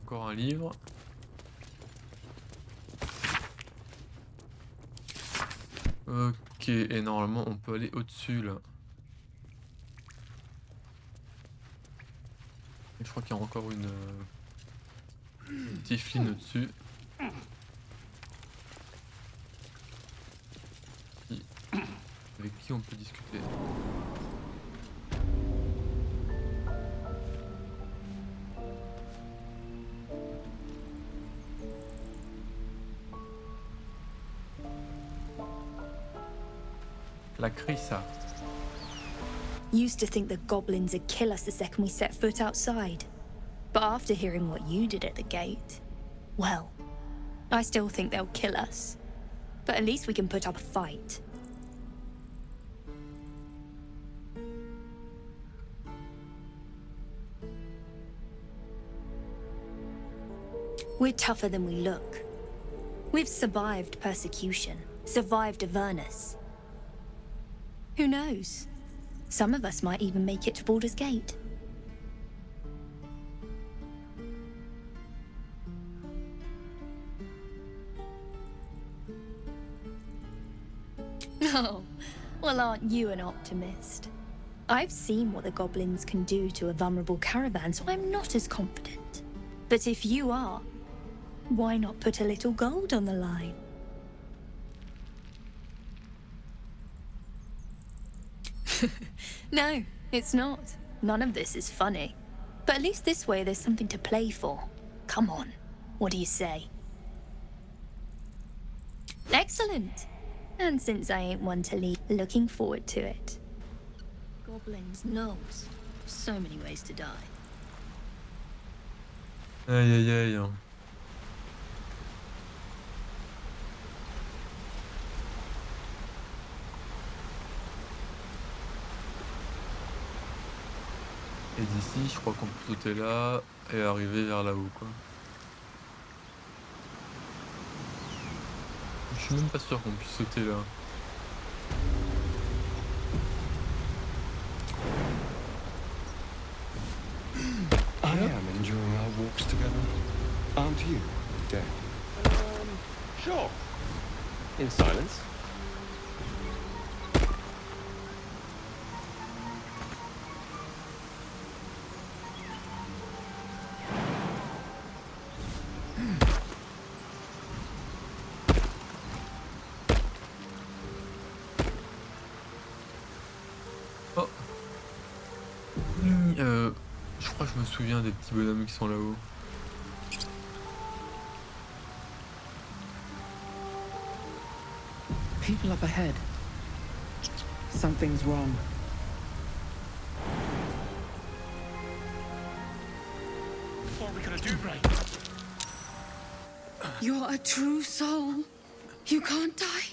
Encore un livre. Ok, et normalement on peut aller au-dessus là. Et je crois qu'il y a encore une Tieffelin au-dessus. Avec qui on peut discuter. La Crissa. Used to think the goblins would kill us the second we set foot outside. But after hearing what you did at the gate, well, I still think they'll kill us. But at least we can put up a fight. We're tougher than we look. We've survived persecution, survived Avernus. Who knows? Some of us might even make it to Baldur's Gate. Oh, well, aren't you an optimist? I've seen what the goblins can do to a vulnerable caravan, so I'm not as confident. But if you are, why not put a little gold on the line? No, it's not. None of this is funny. But at least this way there's something to play for. Come on, what do you say? Excellent! And since I ain't one to leave, looking forward to it. Goblins, gnolls. So many ways to die. Aïe aïe aïe. Et d'ici, je crois qu'on peut sauter là et arriver vers là-haut, quoi. Je suis même pas sûr qu'on puisse sauter là. I am enjoying our walks together. Aren't you, Dad? Sure. In silence. souviens des petits bonhommes qui sont là-haut. People up ahead. Something's wrong. What are we gonna do, Ray? You're a true soul. You can't die.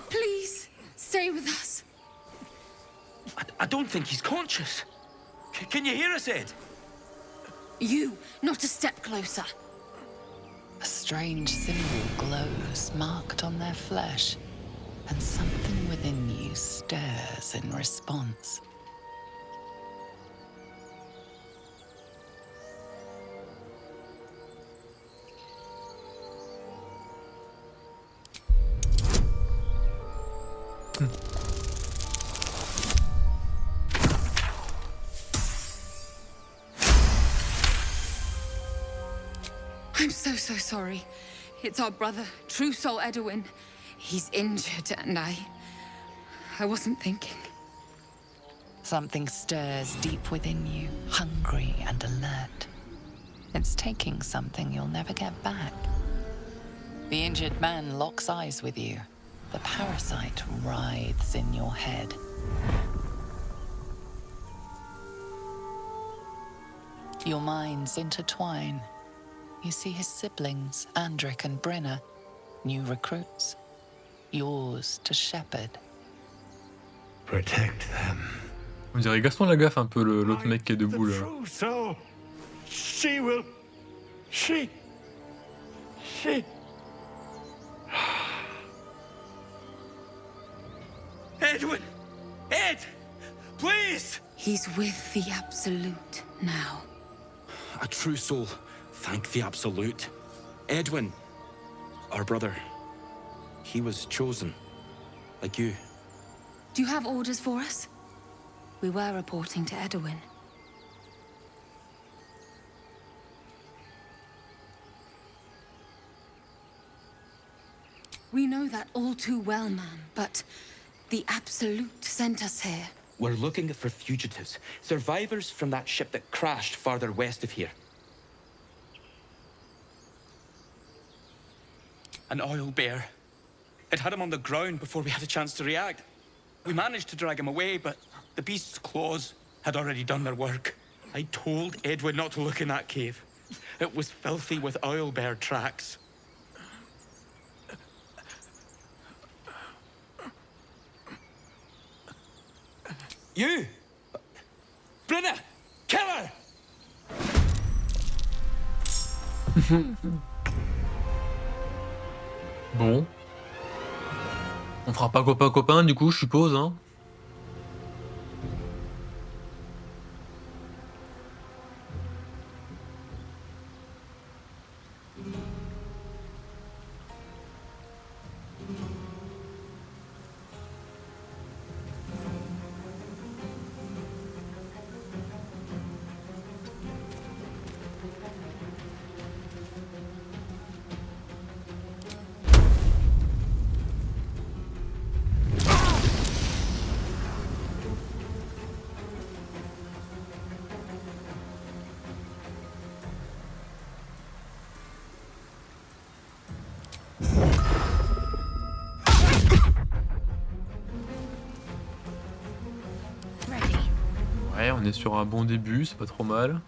Please, stay with us. I don't think he's conscious. Can you hear us, Ed? You, not a step closer. A strange symbol glows, marked on their flesh, and something within you stirs in response. I'm so sorry. It's our brother, True Soul Edwin. He's injured and I wasn't thinking. Something stirs deep within you, hungry and alert. It's taking something you'll never get back. The injured man locks eyes with you. The parasite writhes in your head. Your minds intertwine. You see his siblings, Andric and Brenna, new recruits, yours to shepherd. Protect them. On dirait Gaston Lagaffe un peu, l'autre mec qui est debout là. So, she will... She... Edwin! Ed! Please! He's with the Absolute now. A true soul. Thank the Absolute. Edwin, our brother, he was chosen, like you. Do you have orders for us? We were reporting to Edwin. We know that all too well, ma'am, but the Absolute sent us here. We're looking for fugitives, survivors from that ship that crashed farther west of here. An oil bear. It had him on the ground before we had a chance to react. We managed to drag him away, but the beast's claws had already done their work. I told Edwin not to look in that cave. It was filthy with oil bear tracks. You! Brenna! Kill her! Bon. On fera pas copain-copain du coup, je suppose, hein. Ouais, on est sur un bon début, c'est pas trop mal.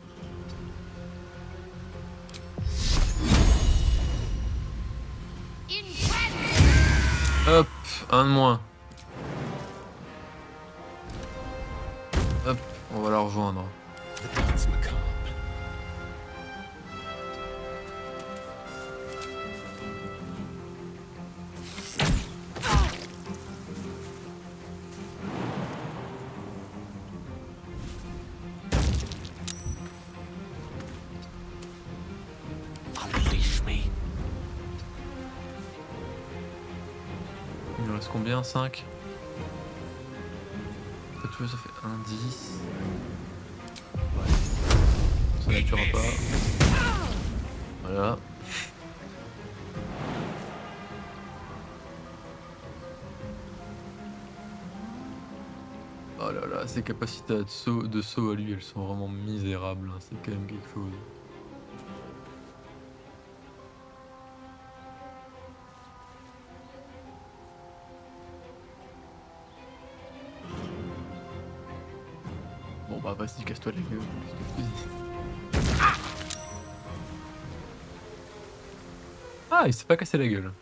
Hop, un de moins. Hop, on va la rejoindre. Il nous reste combien? 5. Ça fait 1, 10. Ouais. Ça ne tuera pas. Voilà. Oh là là, ses capacités de saut à lui, elles sont vraiment misérables, hein, c'est quand même quelque chose. Bon bah vas-y, casse-toi la gueule, qu'est-ce que je te dis. Ah, il s'est pas cassé la gueule.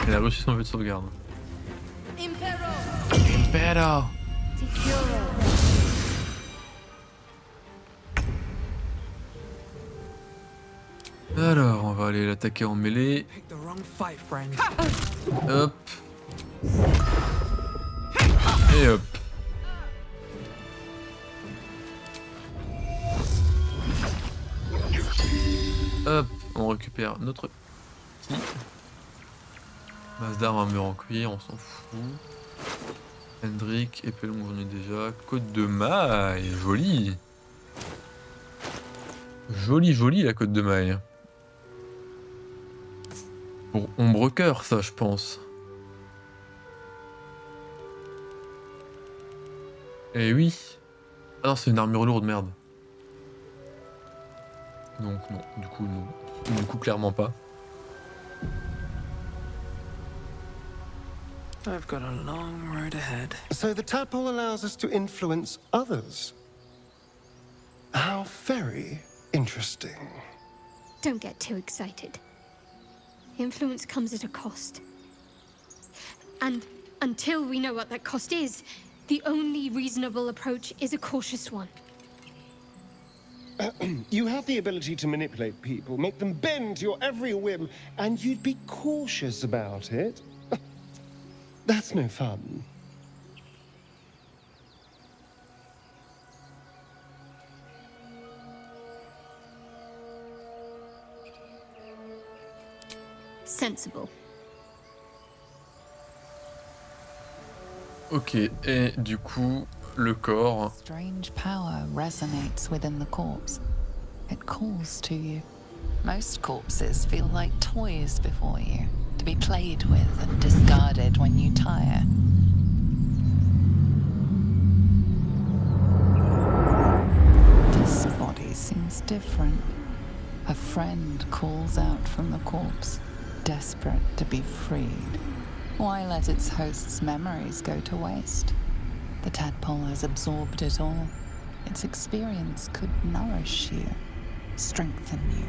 Il a reçu son vœu de sauvegarde. Impero. Alors, on va aller l'attaquer en mêlée. Hop. Et hop. Hop, on récupère notre petit. Base d'armes, armure en cuir, on s'en fout. Hendrik, épée longue, j'en ai déjà. Côte de maille, joli. Jolie la côte de maille. Pour Ombrecoeur, ça, je pense. Eh oui. Ah non, c'est une armure lourde, merde. Donc non, du coup non. Du coup clairement pas. I've got a long road ahead. So the tadpole allows us to influence others. How very interesting. Don't get too excited. Influence comes at a cost. And until we know what that cost is, the only reasonable approach is a cautious one. You have the ability to manipulate people, make them bend to your every whim, and you'd be cautious about it. That's no fun. Sensible. Ok, et du coup, le corps. Strange power resonates within the corpse. It calls to you. Most corpses feel like toys before you, to be played with and discarded when you tire. This body seems different. A friend calls out from the corpse, desperate to be freed. Why let its host's memories go to waste? The tadpole has absorbed it all. Its experience could nourish you, strengthen you.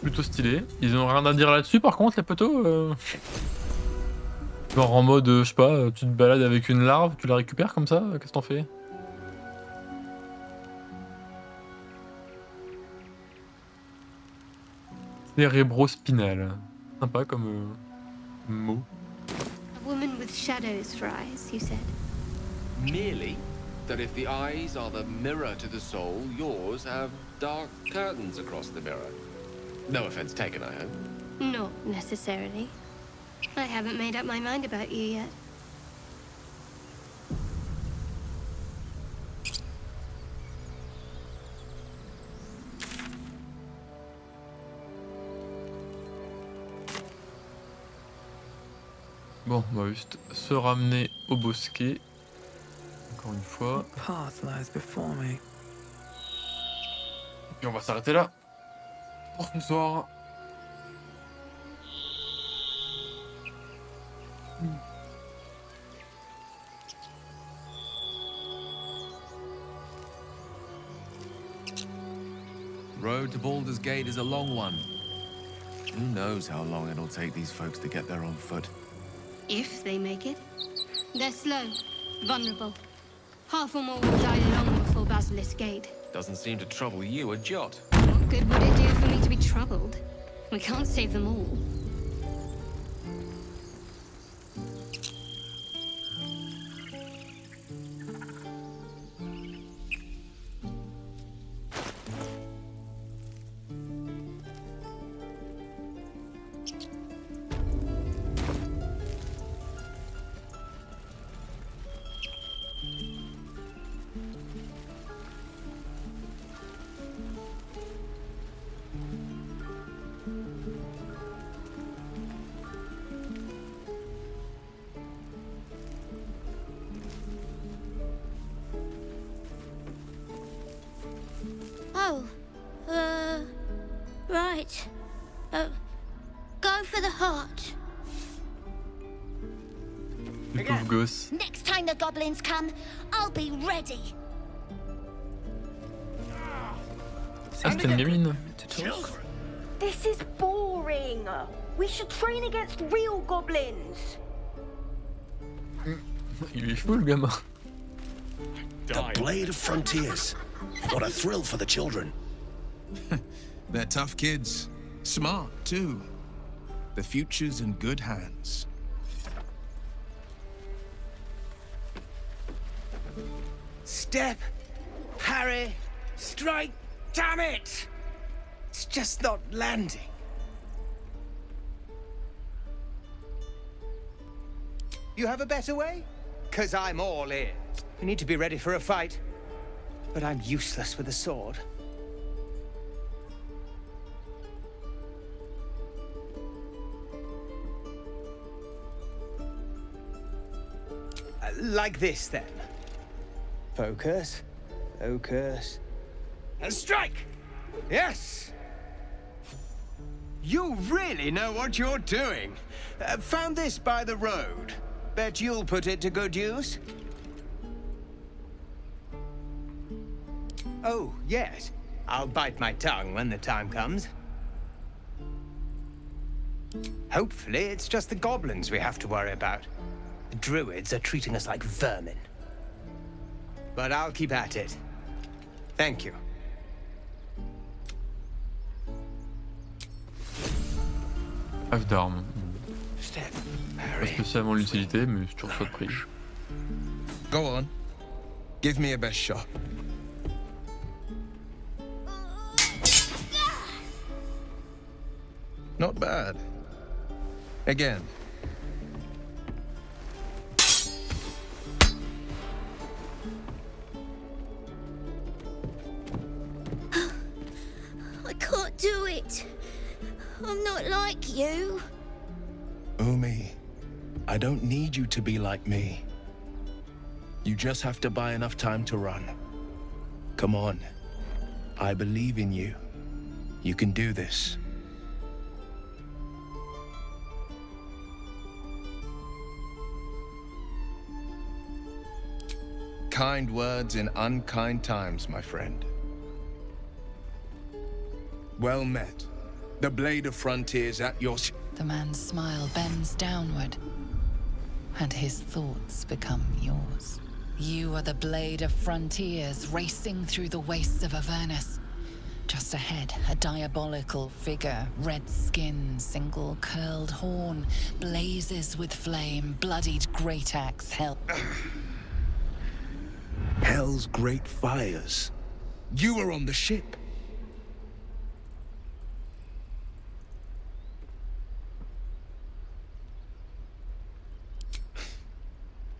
Plutôt stylé. Ils ont rien à dire là-dessus par contre les poteaux Genre en mode, je sais pas, tu te balades avec une larve, tu la récupères comme ça, qu'est-ce que t'en fais? Cérébrospinal. Sympa comme mot. A woman with shadows for eyes, you said. Merely that if the eyes are the mirror to the soul, yours have dark curtains across the mirror. No offense taken, I hope. Not necessarily. I haven't made up my mind about you yet. Bon, on va juste se ramener au bosquet. Encore une fois. Path lies before me. Et puis on va s'arrêter là. Pour ce soir. Road to Baldur's Gate is a long one. Who knows how long it'll take these folks to get there on foot. If they make it. They're slow, vulnerable. Half or more will die long before Basilisk Gate. Doesn't seem to trouble you a jot. What good would it do for me to be troubled? We can't save them all. Oh, right. Go for the heart. Le pauvre gosse. Next time the goblins come, I'll be ready. Ah, c'était une gamine. This is boring. We should train against real goblins. Il est fou le gamin. The Blade of Frontiers. What a thrill for the children. They're tough kids. Smart, too. The future's in good hands. Step, parry, strike, damn it! It's just not landing. You have a better way? 'Cause I'm all in. We need to be ready for a fight. But I'm useless with a sword. Like this, then. Focus. Focus. And strike! Yes! You really know what you're doing. Found this by the road. Bet you'll put it to good use. Oh, yes. I'll bite my tongue when the time comes. Hopefully, it's just the goblins we have to worry about. The druids are treating us like vermin. But I'll keep at it. Thank you. Rêve d'armes. Step, Pas spécialement l'utilité, mais c'est toujours ça de prix. Go on. Give me a best shot. Not bad. Again. I can't do it. I'm not like you. Umi, I don't need you to be like me. You just have to buy enough time to run. Come on. I believe in you. You can do this. Kind words in unkind times, my friend. Well met. The Blade of Frontiers at your... The man's smile bends downward, and his thoughts become yours. You are the Blade of Frontiers, racing through the wastes of Avernus. Just ahead, a diabolical figure, red skin, single curled horn, blazes with flame, bloodied great axe held. Hell's great fires. You were on the ship.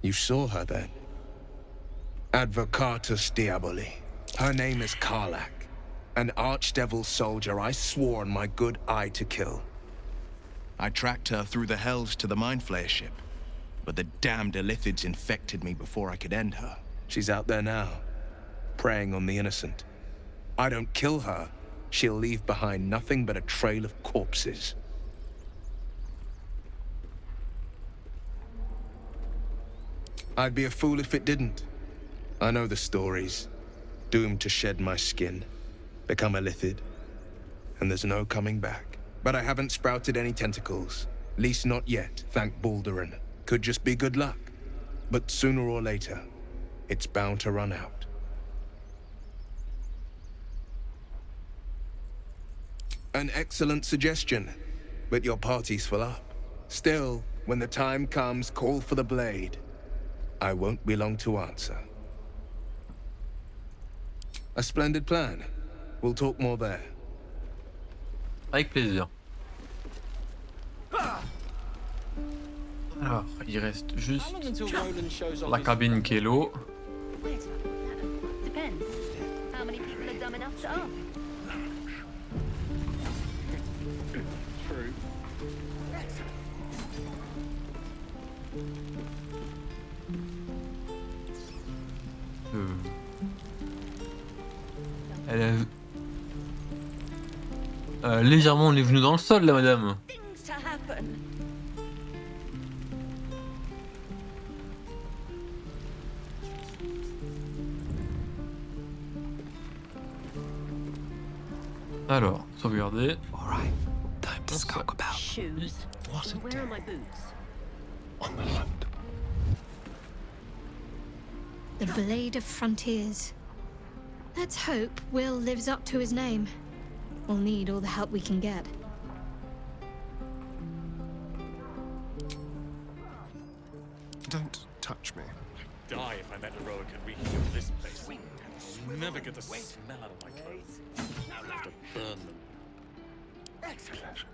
You saw her then. Advocatus Diaboli. Her name is Karlach, an archdevil soldier I swore on my good eye to kill. I tracked her through the hells to the Mind Flayer ship, but the damned Illithids infected me before I could end her. She's out there now, preying on the innocent. I don't kill her, she'll leave behind nothing but a trail of corpses. I'd be a fool if it didn't. I know the stories. Doomed to shed my skin, become a Illithid, and there's no coming back. But I haven't sprouted any tentacles. Least not yet, thank Baldur. Could just be good luck. But sooner or later, it's bound to run out. An excellent suggestion, but your party's full up. Still, when the time comes, call for the blade. I won't be long to answer. A splendid plan. We'll talk more there. Avec plaisir. Alors, il reste juste la cabine qui est l'eau. Depends. How many people are dumb enough to ask? True. Elle a légèrement les genoux dans le sol, la madame. Things to happen. Alors, sauvegarder. Alright, time to skulk about. Shoes. What a Where day. are my boots? On the hunt. The Blade of Frontiers. Let's hope Will lives up to his name. We'll need all the help we can get. Don't touch me. I'd die if I met a rogue and we could go to this place. I'll never get the smell out of my clothes. I'll have to burn them. Excellent.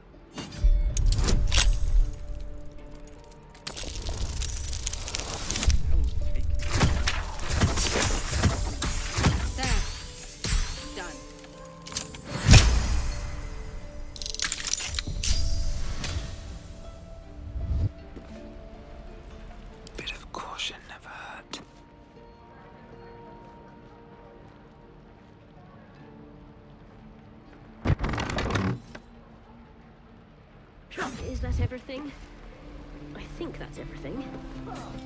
There. Done. Bit of caution never hurt. Is that everything? I think that's everything.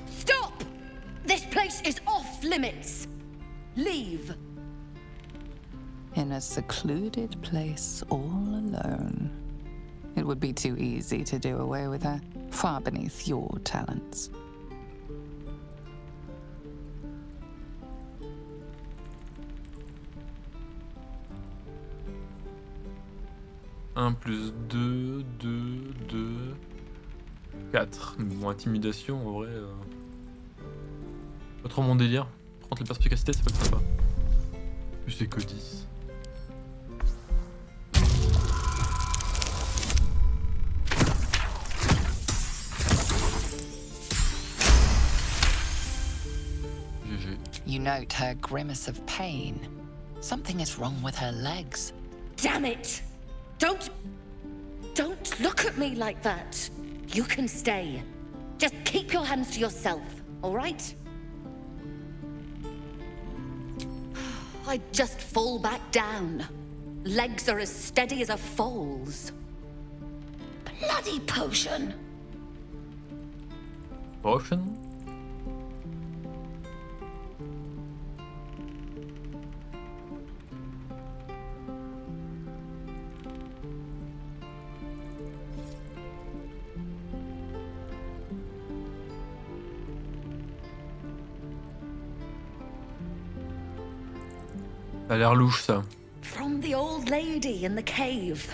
Stop! This place is off limits. Leave. In a secluded place all alone. It would be too easy to do away with her, far beneath your talents. Un plus 2, 2, 2, 4. Mais bon, intimidation, en vrai... Pas trop mon délire. Par contre, la perspicacité, ça peut être sympa. Plus c'est que 10. GG. You note her grimace of pain. Something is wrong with her legs. Damn it! Don't look at me like that. You can stay. Just keep your hands to yourself, all right? I'd just fall back down. Legs are as steady as a foal's. Bloody potion. Potion? Ça a l'air louche, ça. From the old lady in the cave.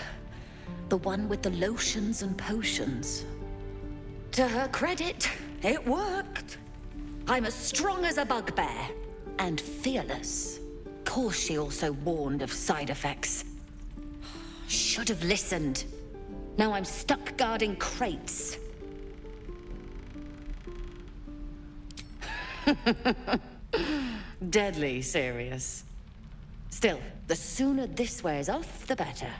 The one with the lotions and potions. To her credit, it worked. I'm as strong as a bugbear. And fearless. Course she also warned of side effects. Should have listened. Now I'm stuck guarding crates. Deadly serious. Still, the sooner this wears off, the better.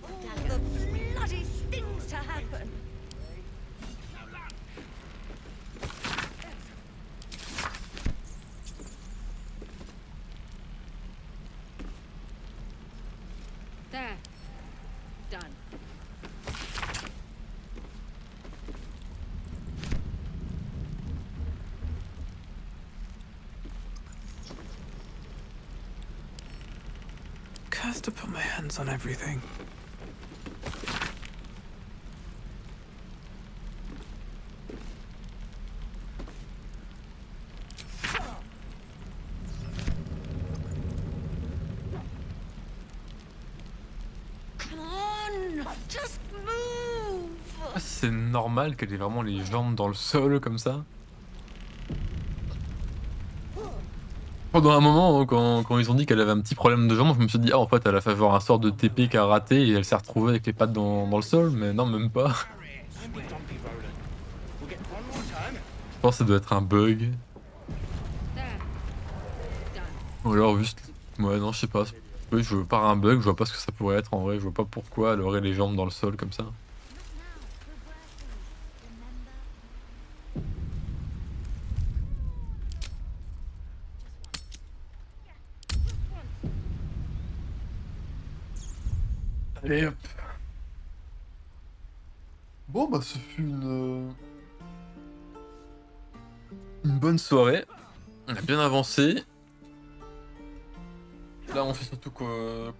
All the bloody things to happen. There. Done. Cursed to put my hands on everything. Just move. C'est normal qu'elle ait vraiment les jambes dans le sol comme ça. Pendant un moment, quand ils ont dit qu'elle avait un petit problème de jambes, je me suis dit, ah en fait elle a fait avoir un sort de TP qui a raté et elle s'est retrouvée avec les pattes dans le sol, mais non, même pas. Je pense que ça doit être un bug. Ou alors juste... Ouais, non, je sais pas. Oui, je par un bug, je vois pas ce que ça pourrait être en vrai, je vois pas pourquoi elle aurait les jambes dans le sol comme ça. Allez hop. Bon bah ce fut une bonne soirée. On a bien avancé. Là on s'est surtout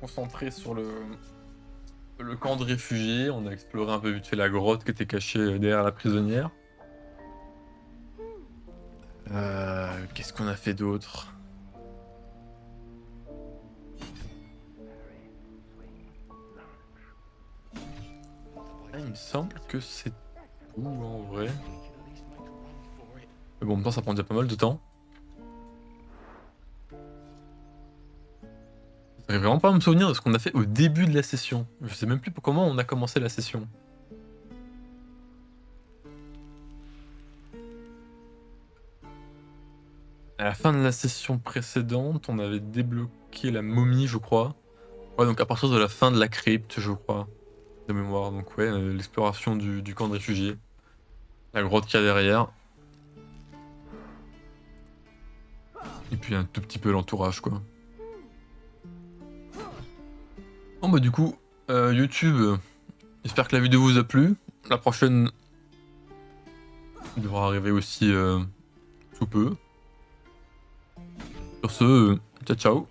concentré sur le camp de réfugiés. On a exploré un peu vite fait la grotte qui était cachée derrière la prisonnière. Qu'est-ce qu'on a fait d'autre? Il me semble que c'est tout en vrai. Mais bon, en même temps, ça prend déjà pas mal de temps. J'arrive vraiment pas à me souvenir de ce qu'on a fait au début de la session. Je sais même plus comment on a commencé la session. À la fin de la session précédente, on avait débloqué la momie, je crois. Ouais, donc à partir de la fin de la crypte, je crois. De mémoire, donc ouais, l'exploration du camp de réfugiés. La grotte qu'il y a derrière. Et puis un tout petit peu l'entourage, quoi. Bon bah du coup, YouTube, j'espère que la vidéo vous a plu. La prochaine devra arriver aussi sous peu. Sur ce, ciao ciao.